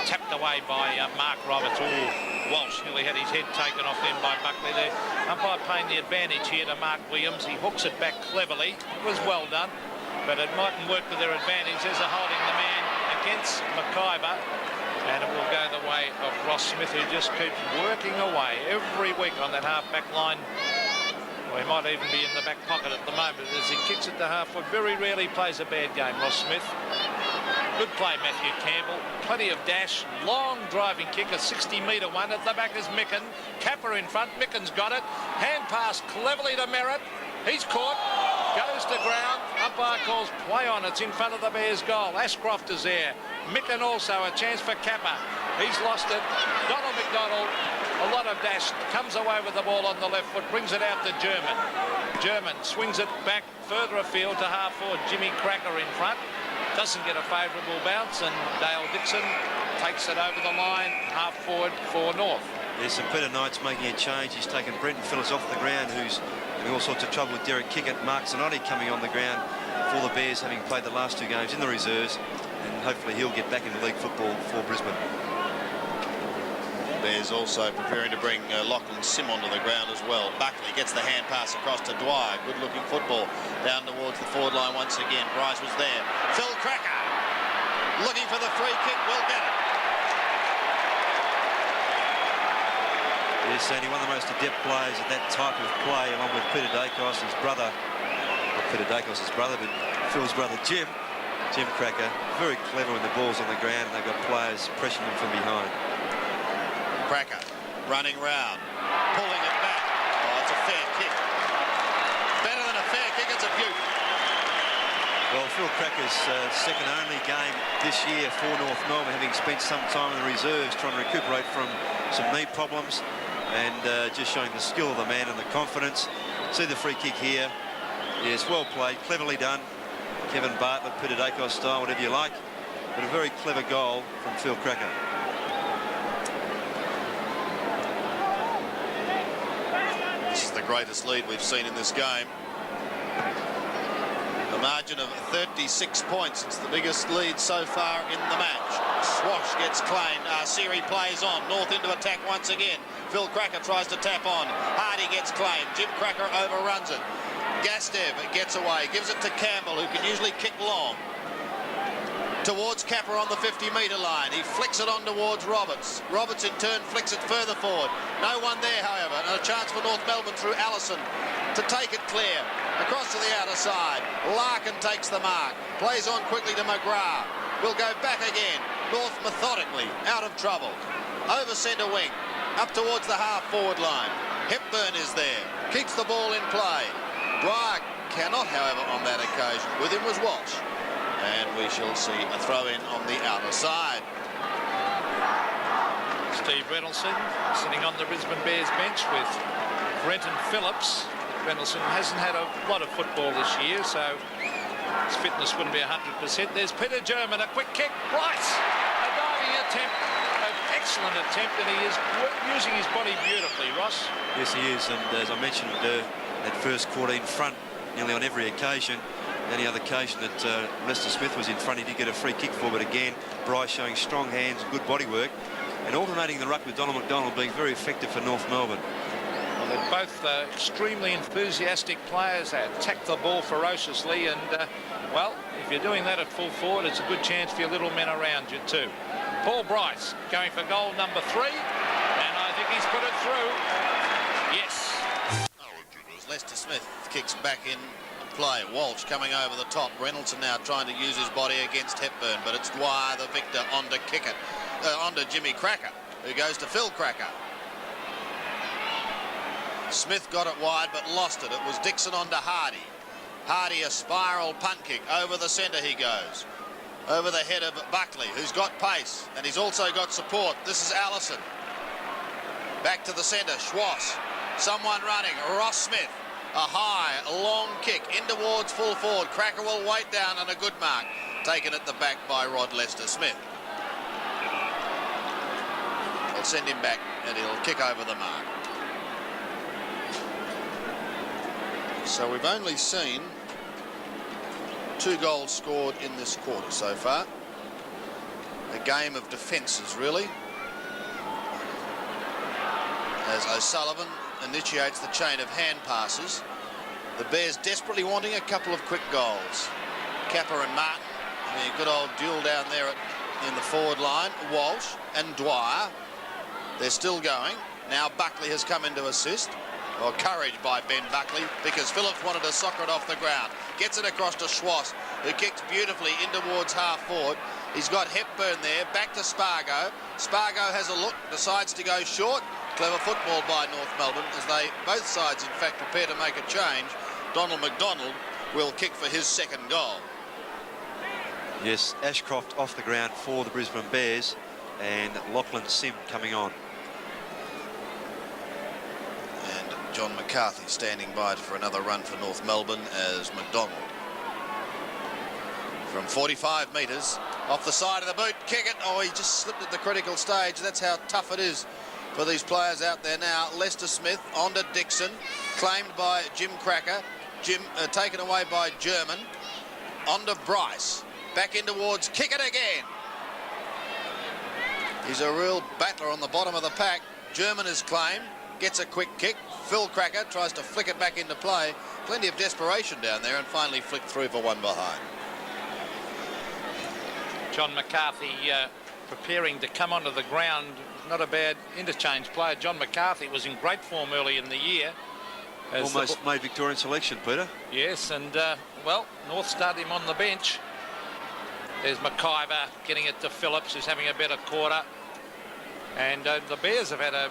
C: Tapped away by Mark Roberts. Walsh nearly had his head taken off then by Buckley there. Umpire paying the advantage here to Mark Williams. He hooks it back cleverly. It was well done, but it mightn't work to their advantage. There's a holding the man against McIver, and it will go the way of Ross Smith, who just keeps working away every week on that half-back line. Well, he might even be in the back pocket at the moment as he kicks it to half-foot. Very rarely plays a bad game, Ross Smith. Good play, Matthew Campbell. Plenty of dash. Long driving kick, a 60-metre one. At the back is Micken. Capper in front. Micken's got it. Hand pass cleverly to Merritt. He's caught. Goes to ground. Umpire calls play on. It's in front of the Bears' goal. Ashcroft is there. Micken also a chance for Capper. He's lost it. Donald McDonald. A lot of dash. Comes away with the ball on the left foot. Brings it out to German. German swings it back further afield to half forward. Jimmy Cracker in front. Doesn't get a favourable bounce, and Dale Dixon takes it over the line, half forward for North.
B: There's some Peter Knight's making a change. He's taken Brenton Phillips off the ground, who's having all sorts of trouble with Derek Kickett. Mark Zanotti coming on the ground for the Bears, having played the last 2 games in the reserves, and hopefully he'll get back into league football for Brisbane.
A: Bears also preparing to bring Lachlan Sim onto the ground as well. Buckley gets the hand pass across to Dwyer. Good looking football down towards the forward line once again. Bryce was there. Phil Cracker looking for the free kick. Will get it.
B: Yes, Sandy, one of the most adept players at that type of play, along with Peter Dacos, his brother. Not Peter Dacos, his brother, but Phil's brother Jim Cracker. Very clever when the ball's on the ground, and they've got players pressing them from behind.
A: Cracker running round, pulling it back. Oh, it's a fair kick. Better than a fair kick, it's a beaut.
B: Well, Phil Cracker's second only game this year for North Melbourne, having spent some time in the reserves trying to recuperate from some knee problems, and just showing the skill of the man and the confidence. See the free kick here. Yes, well played, cleverly done. Kevin Bartlett, Peter Dacos style, whatever you like, but a very clever goal from Phil Cracker.
A: The greatest lead we've seen in this game. A margin of 36 points. It's the biggest lead so far in the match. Swash gets claimed. Siri plays on. North into attack once again. Phil Cracker tries to tap on. Hardy gets claimed. Jim Cracker overruns it. Gastev gets away. Gives it to Campbell, who can usually kick long. Towards Capper on the 50-metre line. He flicks it on towards Roberts. Roberts in turn flicks it further forward. No one there, however, and a chance for North Melbourne through Allison to take it clear. Across to the outer side. Larkin takes the mark. Plays on quickly to McGrath. Will go back again. North methodically out of trouble. Over centre wing. Up towards the half-forward line. Hepburn is there. Keeps the ball in play. Dwyer cannot, however, on that occasion. With him was Walsh. And we shall see a throw-in on the outer side.
C: Steve Reynoldsson sitting on the Brisbane Bears bench with Brenton Phillips. Reynoldsson hasn't had a lot of football this year, so his fitness wouldn't be 100%. There's Peter German, a quick kick. Bryce, a diving attempt, an excellent attempt, and he is using his body beautifully, Ross.
B: Yes, he is, and as I mentioned, that first quarter in front nearly on every occasion. Any other occasion that Lester Smith was in front, he did get a free kick for, but again, Bryce showing strong hands, good body work, and alternating the ruck with Donald McDonald being very effective for North Melbourne.
C: Well, they're both extremely enthusiastic players. They attack the ball ferociously, and well, if you're doing that at full forward, it's a good chance for your little men around you too. Paul Bryce going for goal number 3, and I think he's put it through. Yes.
A: Lester Smith kicks back in play. Walsh coming over the top. Reynoldsson now trying to use his body against Hepburn, but it's Dwyer, the victor, onto Kickett, onto Jimmy Cracker, who goes to Phil Cracker. Smith got it wide but lost it. It was Dixon onto Hardy. Hardy, a spiral punt kick. Over the centre he goes. Over the head of Buckley, who's got pace, and he's also got support. This is Allison. Back to the centre, Schwass. Someone running, Ross Smith. A high, long kick in towards full forward. Cracker will wait down and a good mark. Taken at the back by Rod Lester Smith. They'll send him back and he'll kick over the mark. So we've only seen 2 goals scored in this quarter so far. A game of defences, really. As O'Sullivan initiates the chain of hand passes. The Bears desperately wanting a couple of quick goals. Kappa and Martin, the good old duel down there in the forward line. Walsh and Dwyer, they're still going. Now Buckley has come in to assist. Well, courage by Ben Buckley, because Phillips wanted to soccer it off the ground. Gets it across to Schwass, who kicks beautifully in towards half forward. He's got Hepburn there, back to Spargo. Spargo has a look, decides to go short. Clever football by North Melbourne, as they, both sides in fact, prepare to make a change. Donald McDonald will kick for his second goal.
B: Yes, Ashcroft off the ground for the Brisbane Bears, and Lachlan Sim coming on.
A: And John McCarthy standing by for another run for North Melbourne as McDonald. From 45 metres, off the side of the boot, kick it. Oh, he just slipped at the critical stage. That's how tough it is for these players out there now. Lester Smith onto Dixon, claimed by Jim Cracker. Jim taken away by German. Onto Bryce, back in towards, kick it again. He's a real battler on the bottom of the pack. German is claimed, gets a quick kick. Phil Cracker tries to flick it back into play. Plenty of desperation down there, and finally flicked through for one behind.
C: John McCarthy preparing to come onto the ground. Not a bad interchange player. John McCarthy was in great form early in the year.
B: Almost made Victorian selection, Peter.
C: Yes, and well, North started him on the bench. There's McIver getting it to Phillips, who's having a better quarter. And the Bears have had a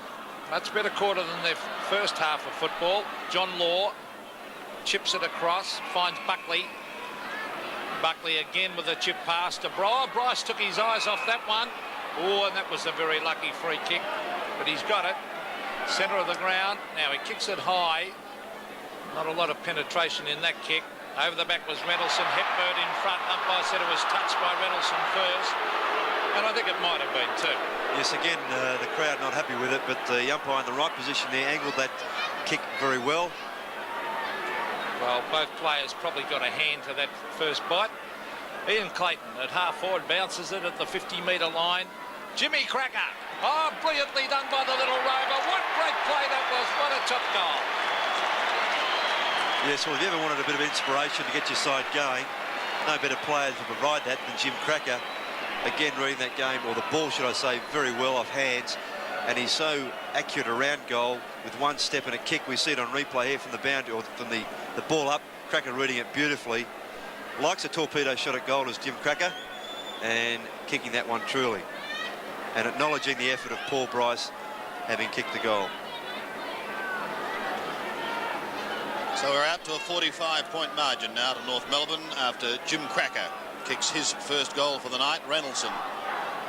C: much better quarter than their first half of football. John Law chips it across, finds Buckley. Buckley again with a chip pass to Bryce. Bryce took his eyes off that one. Oh, and that was a very lucky free kick, but he's got it. Centre of the ground. Now he kicks it high. Not a lot of penetration in that kick. Over the back was Reynoldsson. Hepburn in front. Umpire said it was touched by Reynoldsson first, and I think it might have been too.
B: Yes, again, the crowd not happy with it, but the umpire in the right position there angled that kick very well.
C: Well, both players probably got a hand to that first bite. Ian Clayton at half forward bounces it at the 50-metre line. Jimmy Cracker. Oh, brilliantly done by the little rover. What great play that was. What a top goal.
B: Yes, well, if you ever wanted a bit of inspiration to get your side going, no better player to provide that than Jim Cracker. Again, reading that game, or the ball, should I say, very well off hands. And he's so accurate around goal with one step and a kick. We see it on replay here from the boundary, or from the ball up. Cracker reading it beautifully. Likes a torpedo shot at goal as Jim Cracker, and kicking that one truly. And acknowledging the effort of Paul Bryce having kicked the goal.
A: So we're out to a 45-point margin now to North Melbourne after Jim Cracker kicks his first goal for the night. Reynoldsson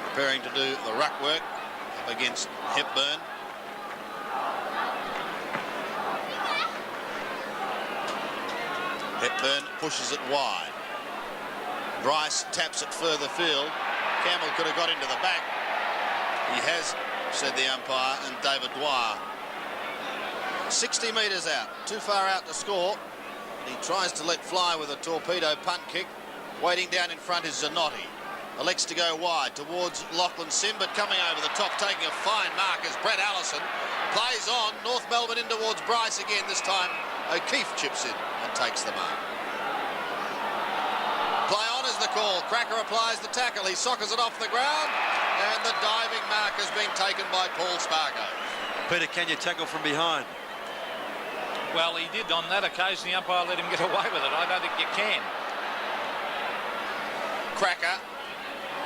A: preparing to do the ruck work up against Hepburn. Hepburn pushes it wide. Bryce taps it further field. Campbell could have got into the back. He has, said the umpire, and David Dwyer. 60 metres out, too far out to score. He tries to let fly with a torpedo punt kick. Waiting down in front is Zanotti. Elects to go wide towards Lachlan Sim, but coming over the top, taking a fine mark is Brett Allison. Plays on, North Melbourne in towards Bryce again. This time O'Keefe chips in and takes the mark. Play on is the call. Cracker applies the tackle. He soccers it off the ground, and the diving mark has been taken by Paul Spargo.
B: Peter, can you tackle from behind?
C: Well, he did on that occasion. The umpire let him get away with it. I don't think you can.
A: Cracker.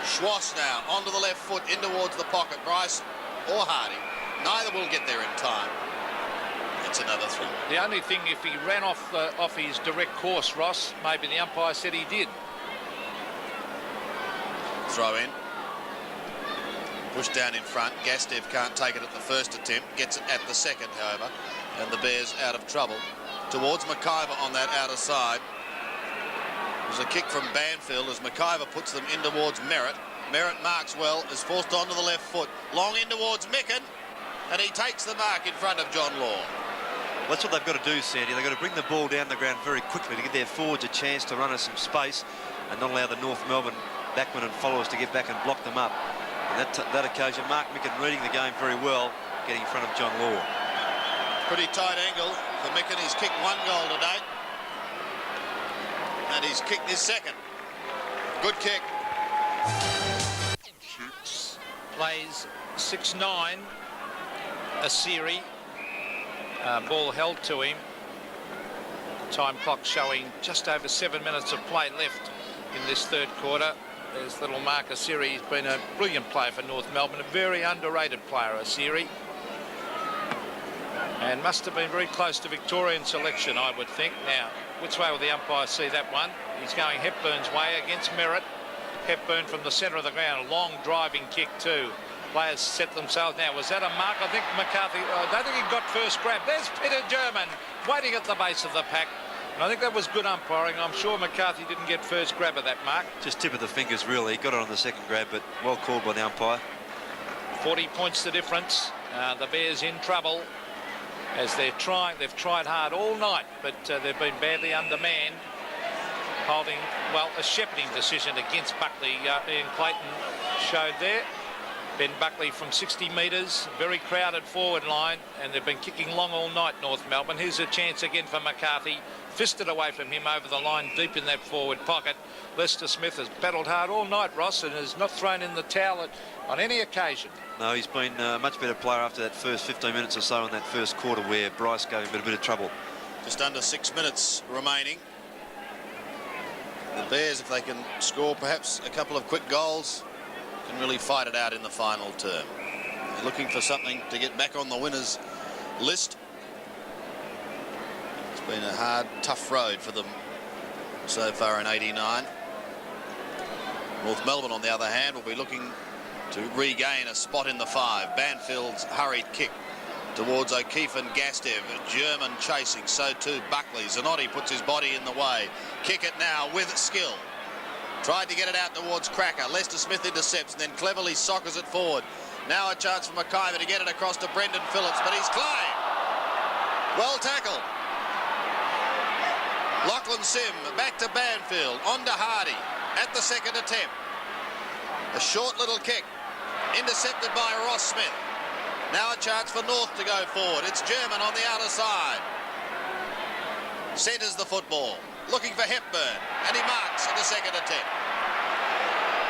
A: Schwass now onto the left foot in towards the pocket. Bryce or Hardy. Neither will get there in time. It's another throw.
C: The only thing, if he ran off his direct course, Ross, maybe the umpire said he did.
A: Throw in. Pushed down in front. Gastev can't take it at the first attempt. Gets it at the second, however. And the Bears out of trouble. Towards McIver on that outer side. There's a kick from Banfield as McIver puts them in towards Merritt. Merritt marks well, is forced onto the left foot. Long in towards Micken. And he takes the mark in front of John Law.
B: That's what they've got to do, Sandy. They've got to bring the ball down the ground very quickly to give their forwards a chance to run us some space and not allow the North Melbourne backmen and followers to get back and block them up. And that occasion, Mark Micken reading the game very well, getting in front of John Law.
A: Pretty tight angle for Micken. He's kicked one goal today. And he's kicked his second. Good kick.
C: Plays 6-9. Asiri. Ball held to him. Time clock showing just over 7 minutes of play left in this third quarter. There's little Mark Asiri. He's been a brilliant player for North Melbourne. A very underrated player, Asiri. And must have been very close to Victorian selection, I would think. Now, which way will the umpire see that one? He's going Hepburn's way against Merritt. Hepburn from the centre of the ground. A long driving kick too. Players set themselves. Now, was that a mark? I think McCarthy, I don't think he got first grab. There's Peter German waiting at the base of the pack. And I think that was good umpiring. I'm sure McCarthy didn't get first grab of that mark.
B: Just tip of the fingers, really. Got it on the second grab, but well called by the umpire.
C: 40 points the difference. The Bears in trouble as they've tried hard all night, but they've been badly undermanned. Holding, well, a shepherding decision against Buckley. Ian Clayton showed there. Ben Buckley from 60 metres, very crowded forward line, and they've been kicking long all night, North Melbourne. Here's a chance again for McCarthy. Fisted away from him over the line, deep in that forward pocket. Lester Smith has battled hard all night, Ross, and has not thrown in the towel on any occasion.
B: No, he's been a much better player after that first 15 minutes or so in that first quarter where Bryce gave him a bit of trouble.
A: Just under 6 minutes remaining. The Bears, if they can score perhaps a couple of quick goals, can really fight it out in the final term. They're looking for something to get back on the winners list. It's been a hard, tough road for them so far in 89. North Melbourne, on the other hand, will be looking to regain a spot in the 5. Banfield's hurried kick towards O'Keefe and Gastev. German chasing, so too Buckley. Zanotti puts his body in the way. Kick it now with skill. Tried to get it out towards Cracker. Lester Smith intercepts and then cleverly soccers it forward. Now a chance for McIver to get it across to Brendan Phillips, but he's claimed. Well tackled. Lachlan Sim back to Banfield. On to Hardy at the second attempt. A short little kick. Intercepted by Ross Smith. Now a chance for North to go forward. It's German on the outer side. Centres the football. Looking for Hepburn, and he marks in the second attempt.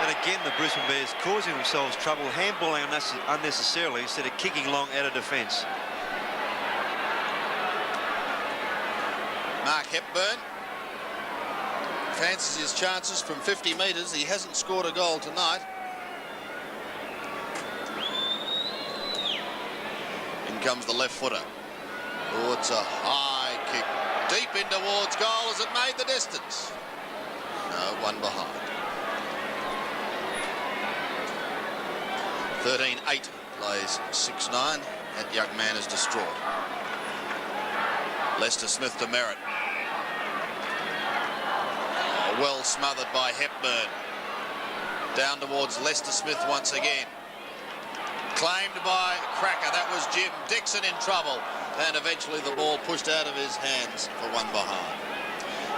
B: And again, the Brisbane Bears causing themselves trouble, handballing unnecessarily instead of kicking long out of defence.
A: Mark Hepburn fancies his chances from 50 metres. He hasn't scored a goal tonight. In comes the left footer. Oh, it's a high kick. Deep in towards goal. Has it made the distance? No, one behind. 13-8 plays 6-9. That young man is distraught. Lester Smith to Merritt. Oh, well smothered by Hepburn. Down towards Lester Smith once again. Claimed by Cracker. That was Jim Dixon in trouble. And eventually the ball pushed out of his hands for one behind.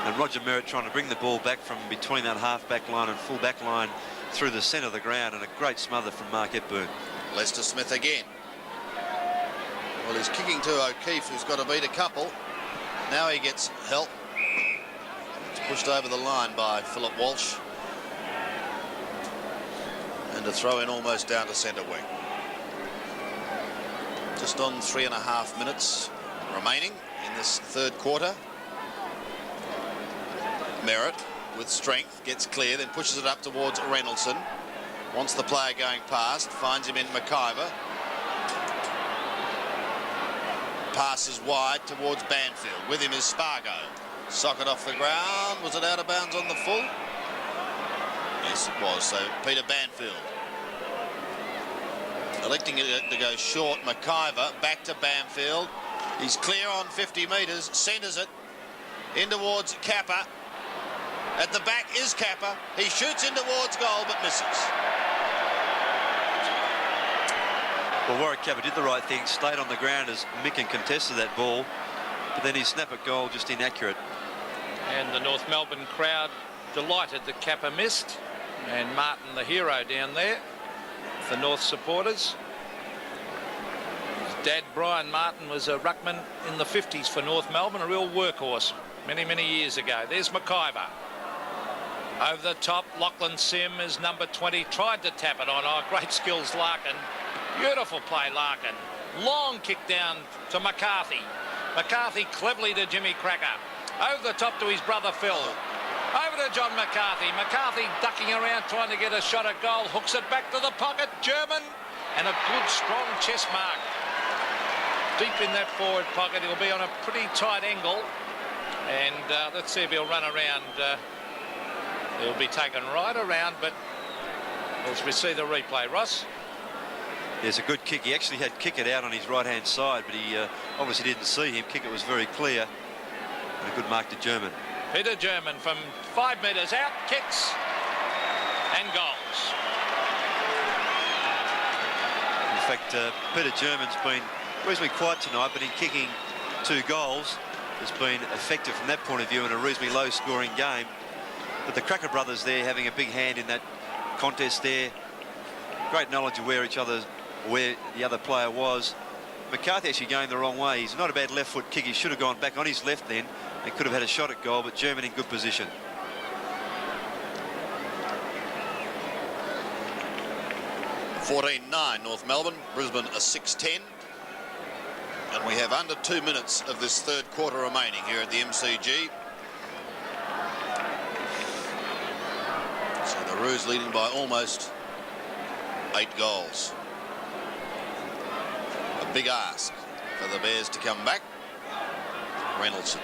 B: And Roger Merritt trying to bring the ball back from between that half-back line and full-back line through the centre of the ground, and a great smother from Mark Hepburn.
A: Lester Smith again. Well, he's kicking to O'Keefe, who's got to beat a couple. Now he gets help. It's pushed over the line by Philip Walsh. And a throw in almost down to centre wing. Just on 3.5 minutes remaining in this third quarter. Merritt with strength gets clear, then pushes it up towards Reynoldsson. Wants the player going past, finds him in McIver. Passes wide towards Banfield. With him is Spargo. Socket off the ground. Was it out of bounds on the full? Yes, it was. So Peter Banfield electing it to go short. McIver back to Banfield. He's clear on 50 metres. Centres it in towards Kappa. At the back is Kappa. He shoots in towards goal but misses.
B: Well, Warwick Kappa did the right thing, stayed on the ground as Micken contested that ball, but then his snap at goal just inaccurate.
C: And the North Melbourne crowd delighted that Kappa missed, and Martin the hero down there, the North supporters. His dad Brian Martin was a ruckman in the 50s for North Melbourne, a real workhorse many years ago. There's McIver. Over the top, Lachlan Sim is number 20, tried to tap it on. Oh, great skills, Larkin. Beautiful play, Larkin. Long kick down to McCarthy. McCarthy cleverly to Jimmy Cracker. Over the top to his brother Phil. Over to John McCarthy. McCarthy ducking around trying to get a shot at goal. Hooks it back to the pocket. German. And a good strong chest mark. Deep in that forward pocket. He'll be on a pretty tight angle. And let's see if he'll run around. He'll be taken right around, but as we see the replay, Ross.
B: There's a good kick. He actually had kick it out on his right-hand side, but he obviously didn't see him. Kick it was very clear. And a good mark to German.
C: Peter German from 5 metres out, kicks and goals.
B: In fact, Peter German's been reasonably quiet tonight, but in kicking 2 goals has been effective from that point of view in a reasonably low-scoring game. But the Cracker brothers there having a big hand in that contest there. Great knowledge of where the other player was. McCarthy actually going the wrong way. He's not a bad left foot kick. He should have gone back on his left then and could have had a shot at goal, but German in good position.
A: (14-9) North Melbourne. Brisbane a 6-10. And we have under 2 minutes of this third quarter remaining here at the MCG. So the Roos leading by almost 8 goals. A big ask for the Bears to come back. Reynoldsson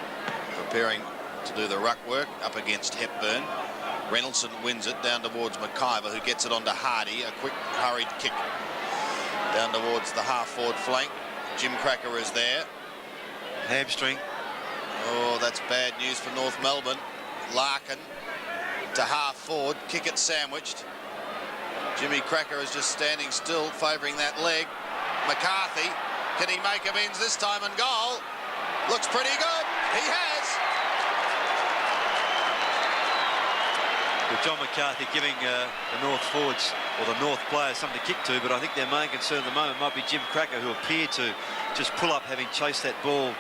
A: preparing to do the ruck work up against Hepburn. Reynoldsson wins it down towards McIver, who gets it onto Hardy. A quick hurried kick down towards the half-forward flank. Jim Cracker is there.
B: Hamstring.
A: Oh, that's bad news for North Melbourne. Larkin to half-forward, kick it sandwiched. Jimmy Cracker is just standing still, favouring that leg. McCarthy, can he make amends this time and goal? Looks pretty good. He has.
B: Well, John McCarthy giving the North forwards, or the North players, something to kick to, but I think their main concern at the moment might be Jim Cracker, who appeared to just pull up, having chased that ball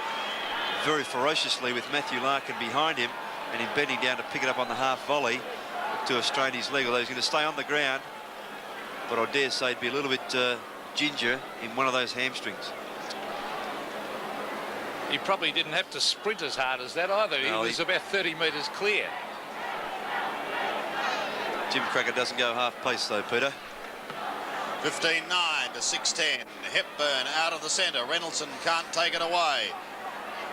B: very ferociously with Matthew Larkin behind him, and him bending down to pick it up on the half volley to have strained his leg, although he's going to stay on the ground. But I dare say he'd be a little bit ginger in one of those hamstrings.
C: He probably didn't have to sprint as hard as that either.
B: No,
C: he was about 30 metres clear.
B: Jim Cracker doesn't go half pace though, Peter.
A: 15-9 to 6-10. Hepburn out of the centre. Reynoldsson can't take it away.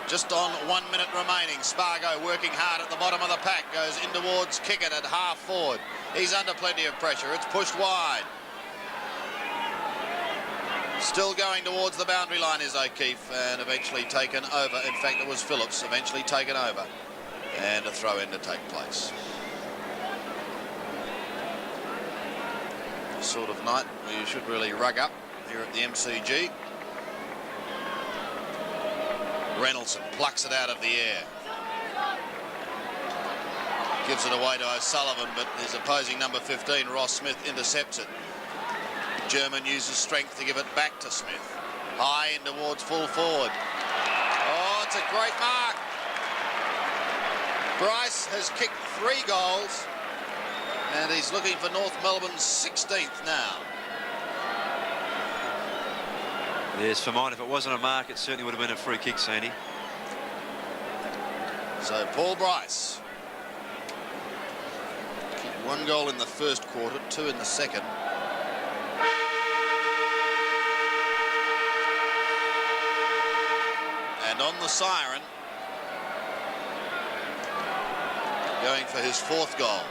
A: Just on 1 minute remaining. Spargo working hard at the bottom of the pack. Goes in towards Kickett at half forward. He's under plenty of pressure. It's pushed wide. Still going towards the boundary line is O'Keefe, and eventually taken over. In fact, it was Phillips eventually taken over, and a throw in to take place. Sort of night where you should really rug up here at the MCG. Reynolds plucks it out of the air. Gives it away to O'Sullivan, but his opposing number 15, Ross Smith, intercepts it. German uses strength to give it back to Smith. High in towards full forward. Oh, it's a great mark. Bryce has kicked 3 goals, and he's looking for North Melbourne's 16th now.
B: Yes, for mine, if it wasn't a mark, it certainly would have been a free kick, Sandy.
A: So Paul Bryce. 1 goal in the first quarter, 2 in the second. And on the siren, going for his 4th goal.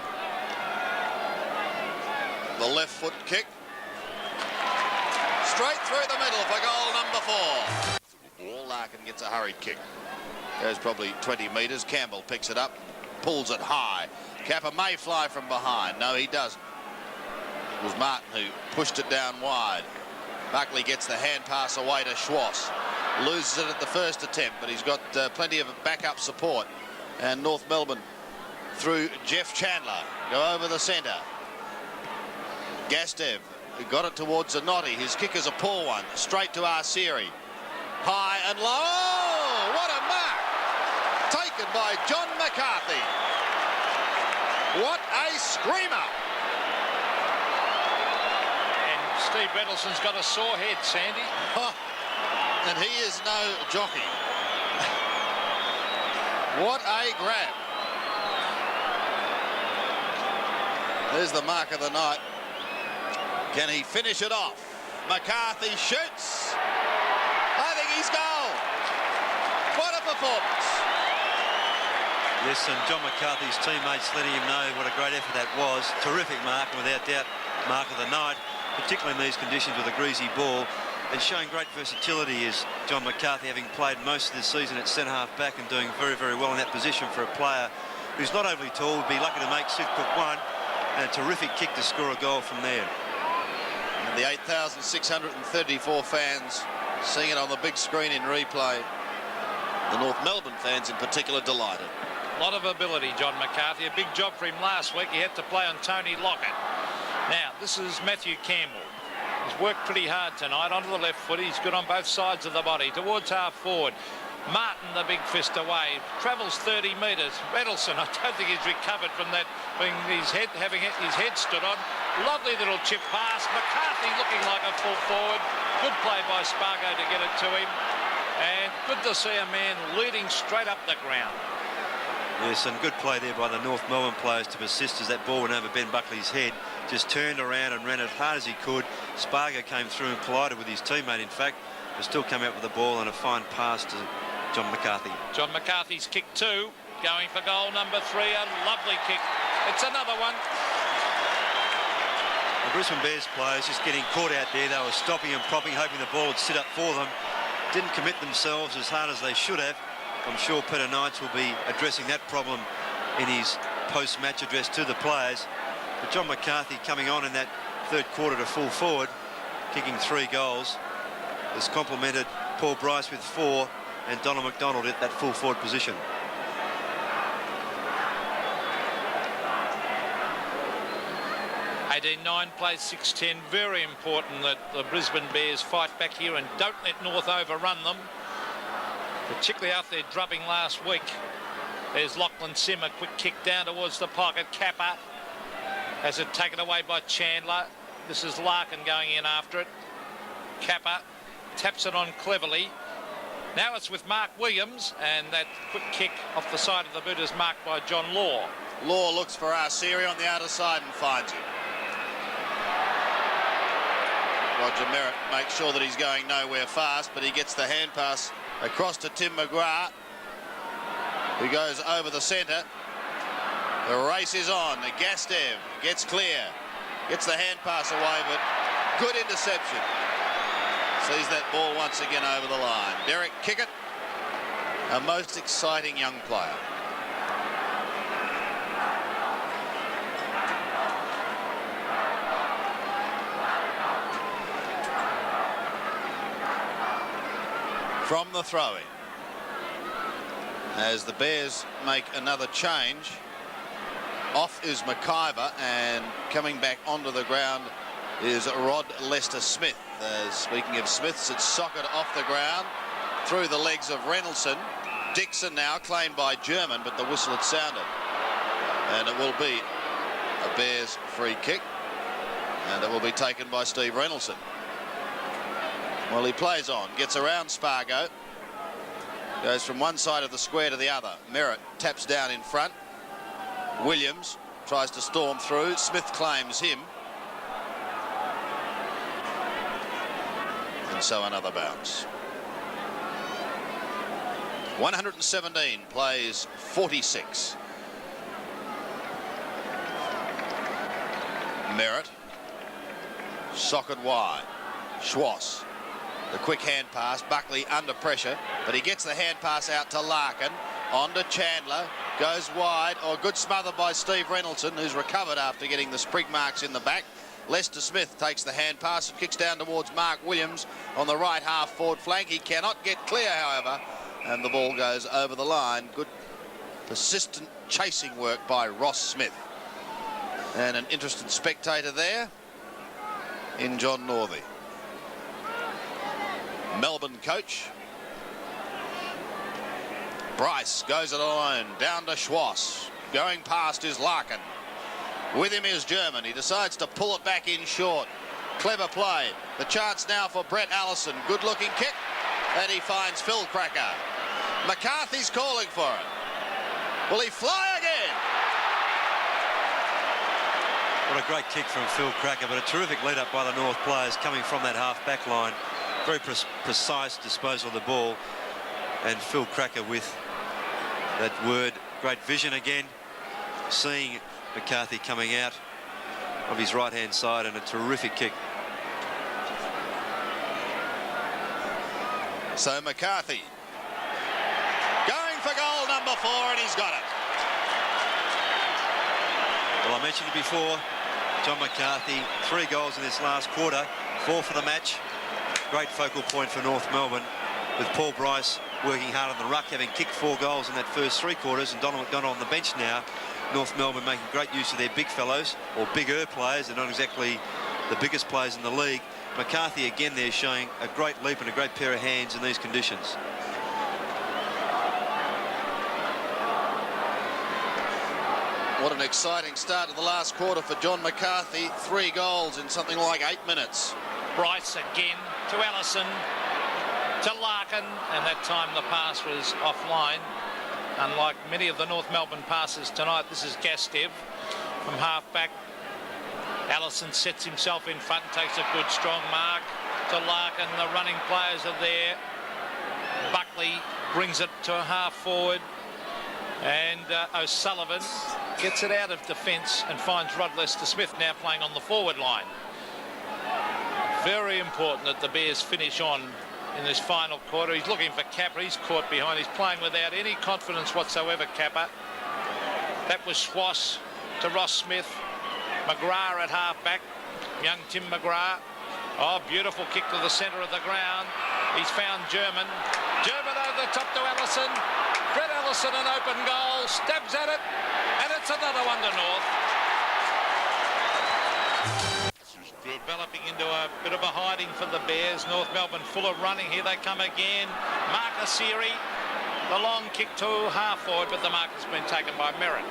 A: The left foot kick. Straight through the middle for goal number 4. Larkin gets a hurried kick. Goes probably 20 metres. Campbell picks it up, pulls it high. Capper may fly from behind. No, he doesn't. It was Martin who pushed it down wide. Buckley gets the hand pass away to Schwass. Loses it at the first attempt, but he's got plenty of backup support. And North Melbourne through Jeff Chandler. Go over the centre. Gastev, who got it towards Zanotti. His kick is a poor one. Straight to Arsieri. High and low. Oh, what a mark! Taken by John McCarthy. What a screamer!
C: And Steve Reynoldson's got a sore head, Sandy.
A: Oh, and he is no jockey. What a grab. There's the mark of the night. Can he finish it off? McCarthy shoots. I think he's goal. What a performance.
B: Yes, and John McCarthy's teammates letting him know what a great effort that was. Terrific mark, and without doubt, mark of the night, particularly in these conditions with a greasy ball. And showing great versatility is John McCarthy, having played most of the season at centre-half back and doing very, very well in that position for a player who's not overly tall, would be lucky to make Sidcup 1, and a terrific kick to score a goal from there.
A: And the 8,634 fans seeing it on the big screen in replay. The North Melbourne fans in particular delighted.
C: A lot of ability, John McCarthy. A big job for him last week. He had to play on Tony Lockett. Now, this is Matthew Campbell. He's worked pretty hard tonight onto the left foot. He's good on both sides of the body. Towards half forward. Martin, the big fist away. Travels 30 metres. Reynolson, I don't think he's recovered from that, having his head stood on. Lovely little chip pass. McCarthy looking like a full forward. Good play by Spargo to get it to him. And good to see a man leading straight up the ground.
B: Yes, and good play there by the North Melbourne players to persist as that ball went over Ben Buckley's head. Just turned around and ran as hard as he could. Spargo came through and collided with his teammate, in fact, but still came out with the ball and a fine pass to John McCarthy.
C: John McCarthy's kick 2, going for goal number 3. A lovely kick. It's another one.
B: The Brisbane Bears players just getting caught out there. They were stopping and propping, hoping the ball would sit up for them. Didn't commit themselves as hard as they should have. I'm sure Peter Knights will be addressing that problem in his post-match address to the players. But John McCarthy coming on in that third quarter to full forward, kicking 3 goals, has complemented Paul Bryce with 4 and Donald McDonald at that full forward position.
C: (18-9) plays 6-10. Very important that the Brisbane Bears fight back here and don't let North overrun them, particularly after their drubbing last week. There's Lachlan Sim, a quick kick down towards the pocket. Kappa has it taken away by Chandler. This is Larkin going in after it. Kappa taps it on cleverly. Now it's with Mark Williams, and that quick kick off the side of the boot is marked by John Law.
A: Law looks for Arsieri on the outer side and finds him. Roger Merritt makes sure that he's going nowhere fast, but he gets the hand pass across to Tim McGrath, who goes over the centre. The race is on. Gastev gets clear, gets the hand pass away, but good interception. sees that ball once again over the line. Derek Kickett, a most exciting young player. From the throw-in, as the Bears make another change, off is McIver, and coming back onto the ground is Rod Lester-Smith. Speaking of Smiths, it's socket off the ground through the legs of Reynoldsson. Dixon now claimed by German, but the whistle had sounded, and it will be a Bears free kick, and it will be taken by Steve Reynoldsson. Well, he plays on, gets around Spargo, goes from one side of the square to the other. Merritt taps down in front. Williams tries to storm through. Smith claims him. And so another bounce. 117 plays 46. Merritt, socket wide. Schwass. The quick hand pass, Buckley under pressure, but he gets the hand pass out to Larkin, on to Chandler, goes wide, good smother by Steve Reynoldsson, who's recovered after getting the sprig marks in the back. Lester-Smith takes the hand pass and kicks down towards Mark Williams on the right half forward flank. He cannot get clear, however, and the ball goes over the line. Good persistent chasing work by Ross Smith. And an interested spectator there in John Northey. Melbourne coach. Bryce goes it alone, down to Schwass. Going past is Larkin. With him is German. He decides to pull it back in short. Clever play. The chance now for Brett Allison. Good looking kick. And he finds Phil Cracker. McCarthy's calling for it. Will he fly again?
B: What a great kick from Phil Cracker, but a terrific lead up by the North players coming from that half back line. Very precise disposal of the ball, and Phil Cracker with that word, great vision again, seeing McCarthy coming out of his right hand side, and a terrific kick.
A: So McCarthy going for goal number 4, and he's got it.
B: Well, I mentioned it before, John McCarthy, 3 goals in this last quarter, 4 for the match. Great focal point for North Melbourne, with Paul Bryce working hard on the ruck, having kicked 4 goals in that first 3 quarters, and Donald McDonald on the bench now. North Melbourne making great use of their big fellows, or bigger players. They're not exactly the biggest players in the league. McCarthy again there showing a great leap and a great pair of hands in these conditions.
A: What an exciting start to the last quarter for John McCarthy. 3 goals in something like 8 minutes.
C: Bryce again to Allison, to Larkin, and that time the pass was offline. Unlike many of the North Melbourne passes tonight, this is Gastev from half back. Allison sets himself in front and takes a good strong mark to Larkin. The running players are there. Buckley brings it to a half forward, and O'Sullivan gets it out of defence and finds Rod Lester-Smith now playing on the forward line. Very important that the Bears finish on in this final quarter. He's looking for Capper. He's caught behind. He's playing without any confidence whatsoever, Capper. That was Schwass to Ross Smith. McGrath at half-back. Young Tim McGrath. Oh, beautiful kick to the centre of the ground. He's found German. German over the top to Allison. Brett Allison, an open goal. Stabs at it. And it's another one to North. Developing into a bit of a hiding for the Bears. North Melbourne full of running. Here they come again. Marcus Seary. The long kick to half forward, but the mark has been taken by Merritt.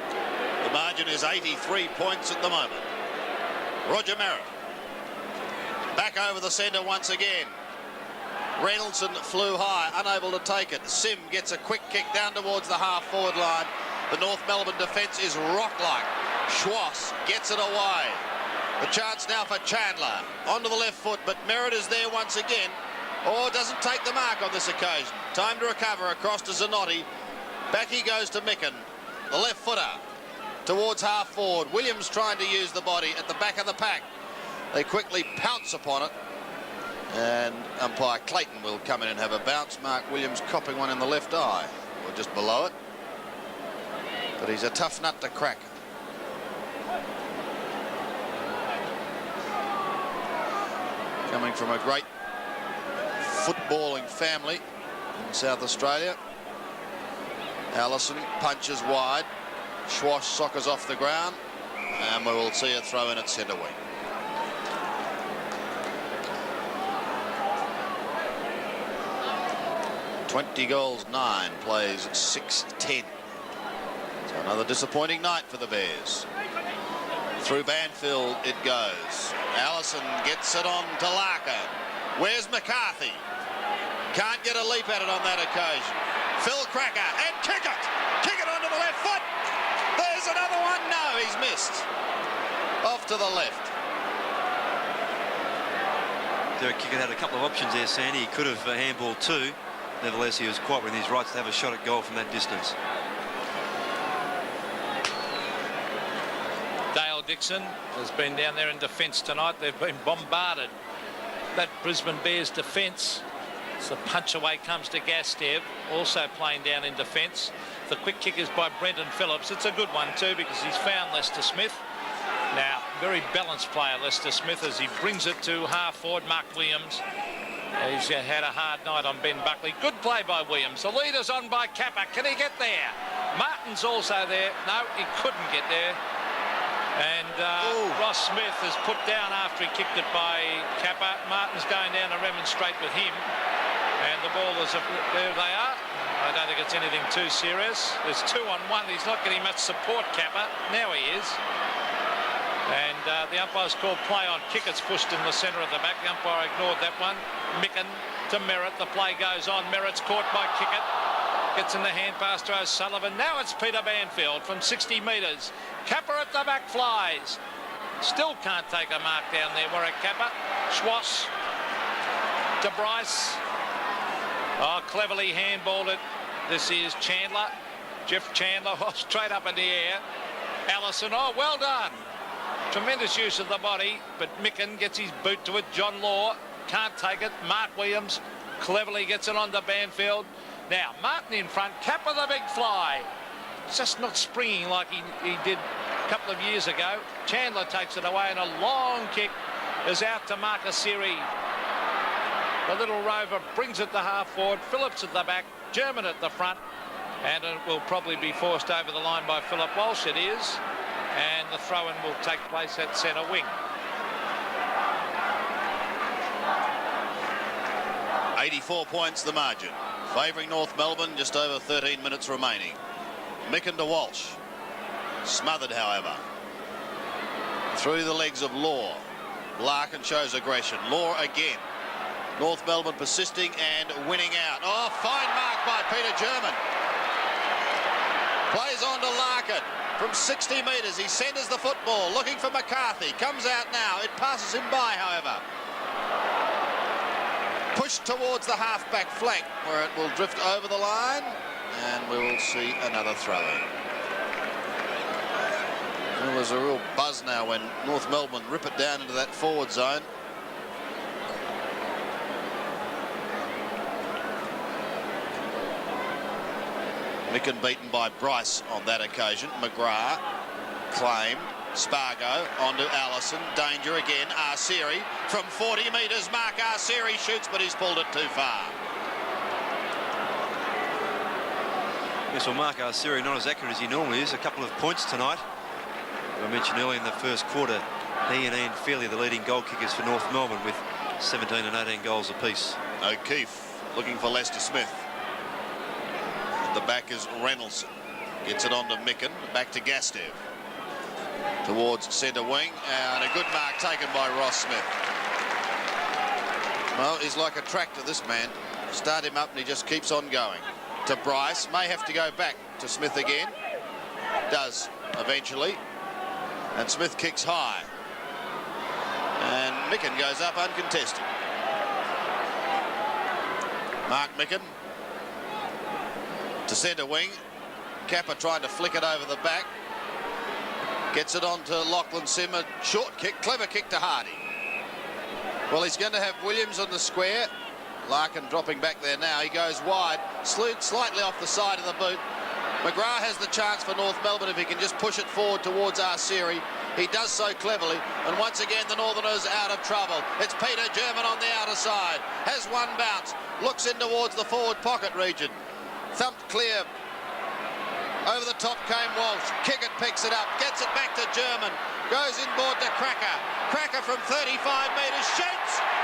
A: The margin is 83 points at the moment. Roger Merritt. Back over the centre once again. Reynoldsson flew high, unable to take it. Sim gets a quick kick down towards the half-forward line. The North Melbourne defence is rock-like. Schwass gets it away. The chance now for Chandler. Onto the left foot, but Merritt is there once again. Or doesn't take the mark on this occasion. Time to recover across to Zanotti. Back he goes to Micken. The left footer towards half-forward. Williams trying to use the body at the back of the pack. They quickly pounce upon it. And umpire Clayton will come in and have a bounce. Mark Williams copping one in the left eye, or just below it. But he's a tough nut to crack. Coming from a great footballing family in South Australia. Allison punches wide. Schwash soccers off the ground. And we will see a throw in at centre wing. $20 goals, 9 plays 6-10. So another disappointing night for the Bears. Through Banfield it goes. Allison gets it on to Larkin. Where's McCarthy? Can't get a leap at it on that occasion. Phil Cracker, and kick it! Kick it onto the left foot! There's another one! No, he's missed. Off to the left.
B: Derek Kickett had a couple of options there, Sandy. He could have handballed too. Nevertheless, he was quite within his rights to have a shot at goal from that distance.
C: Dale Dixon has been down there in defence tonight. They've been bombarded. That Brisbane Bears defence. So the punch away comes to Gastev, also playing down in defence. The quick kick is by Brendan Phillips. It's a good one too because he's found Lester Smith. Now, very balanced player, Lester Smith, as he brings it to half forward, Mark Williams. He's had a hard night on Ben Buckley. Good play by Williams. The leader's on by Kappa. Can he get there? Martin's also there. No, he couldn't get there. And Ross Smith is put down after he kicked it by Kappa. Martin's going down to remonstrate with him. And the ball is, there they are. I don't think it's anything too serious. There's 2 on 1. He's not getting much support, Kappa. Now he is. And the umpire's called play on kick. It's pushed in the centre of the back. The umpire ignored that one. Micken to Merritt. The play goes on. Merritt's caught by Kickett. Gets in the hand pass to O'Sullivan. Now it's Peter Banfield from 60 metres. Kappa at the back flies. Still can't take a mark down there. Warwick Kappa. Schwass to Bryce. Oh, cleverly handballed it. This is Chandler. Jeff Chandler straight up in the air. Allison, oh, well done. Tremendous use of the body, but Micken gets his boot to it. John Law can't take it. Mark Williams cleverly gets it onto Banfield. Now, Martin in front. Kappa the big fly. It's just not springing like he did a couple of years ago. Chandler takes it away, and a long kick is out to Marcus Siri. The little rover brings it to half forward. Phillips at the back. German at the front. And it will probably be forced over the line by Philip Walsh. It is. And the throw-in will take place at centre wing.
A: 84 points the margin. Favouring North Melbourne, just over 13 minutes remaining. Micken to Walsh. Smothered, however. Through the legs of Law. Larkin shows aggression. Law again. North Melbourne persisting and winning out. Oh, fine mark by Peter German. Plays on to Larkin. From 60 metres, he centres the football, looking for McCarthy. Comes out now. It passes him by, however. Pushed towards the half-back flank, where it will drift over the line, and we will see another throw-in. Well, there's a real buzz now when North Melbourne rip it down into that forward zone. Micken beaten by Bryce on that occasion. McGrath claimed. Spargo onto Allison. Danger again. Arceri from 40 metres. Mark Arceri shoots, but he's pulled it too far.
B: Yes, well, Mark Arceri not as accurate as he normally is. A couple of points tonight. I mentioned earlier in the first quarter, he and Ian Fairley, the leading goal kickers for North Melbourne, with 17 and 18 goals apiece.
A: O'Keefe looking for Lester Smith. The back is Reynolds. Gets it on to Micken. Back to Gastev. Towards centre wing. And a good mark taken by Ross Smith. Well, he's like a tractor, this man. Start him up and he just keeps on going. To Bryce. May have to go back to Smith again. Does eventually. And Smith kicks high. And Micken goes up uncontested. Mark Micken. To centre wing. Kappa trying to flick it over the back. Gets it on to Lachlan Simmer. Short kick. Clever kick to Hardy. Well, he's going to have Williams on the square. Larkin dropping back there now. He goes wide, slightly off the side of the boot. McGrath has the chance for North Melbourne if he can just push it forward towards Arceri. He does so cleverly, and once again the Northerners out of trouble. It's Peter German on the outer side, has one bounce, looks in towards the forward pocket region. Thumped clear. Over the top came Walsh. Kickett picks it up, gets it back to German, goes inboard to Cracker. Cracker from 35 metres, shoots!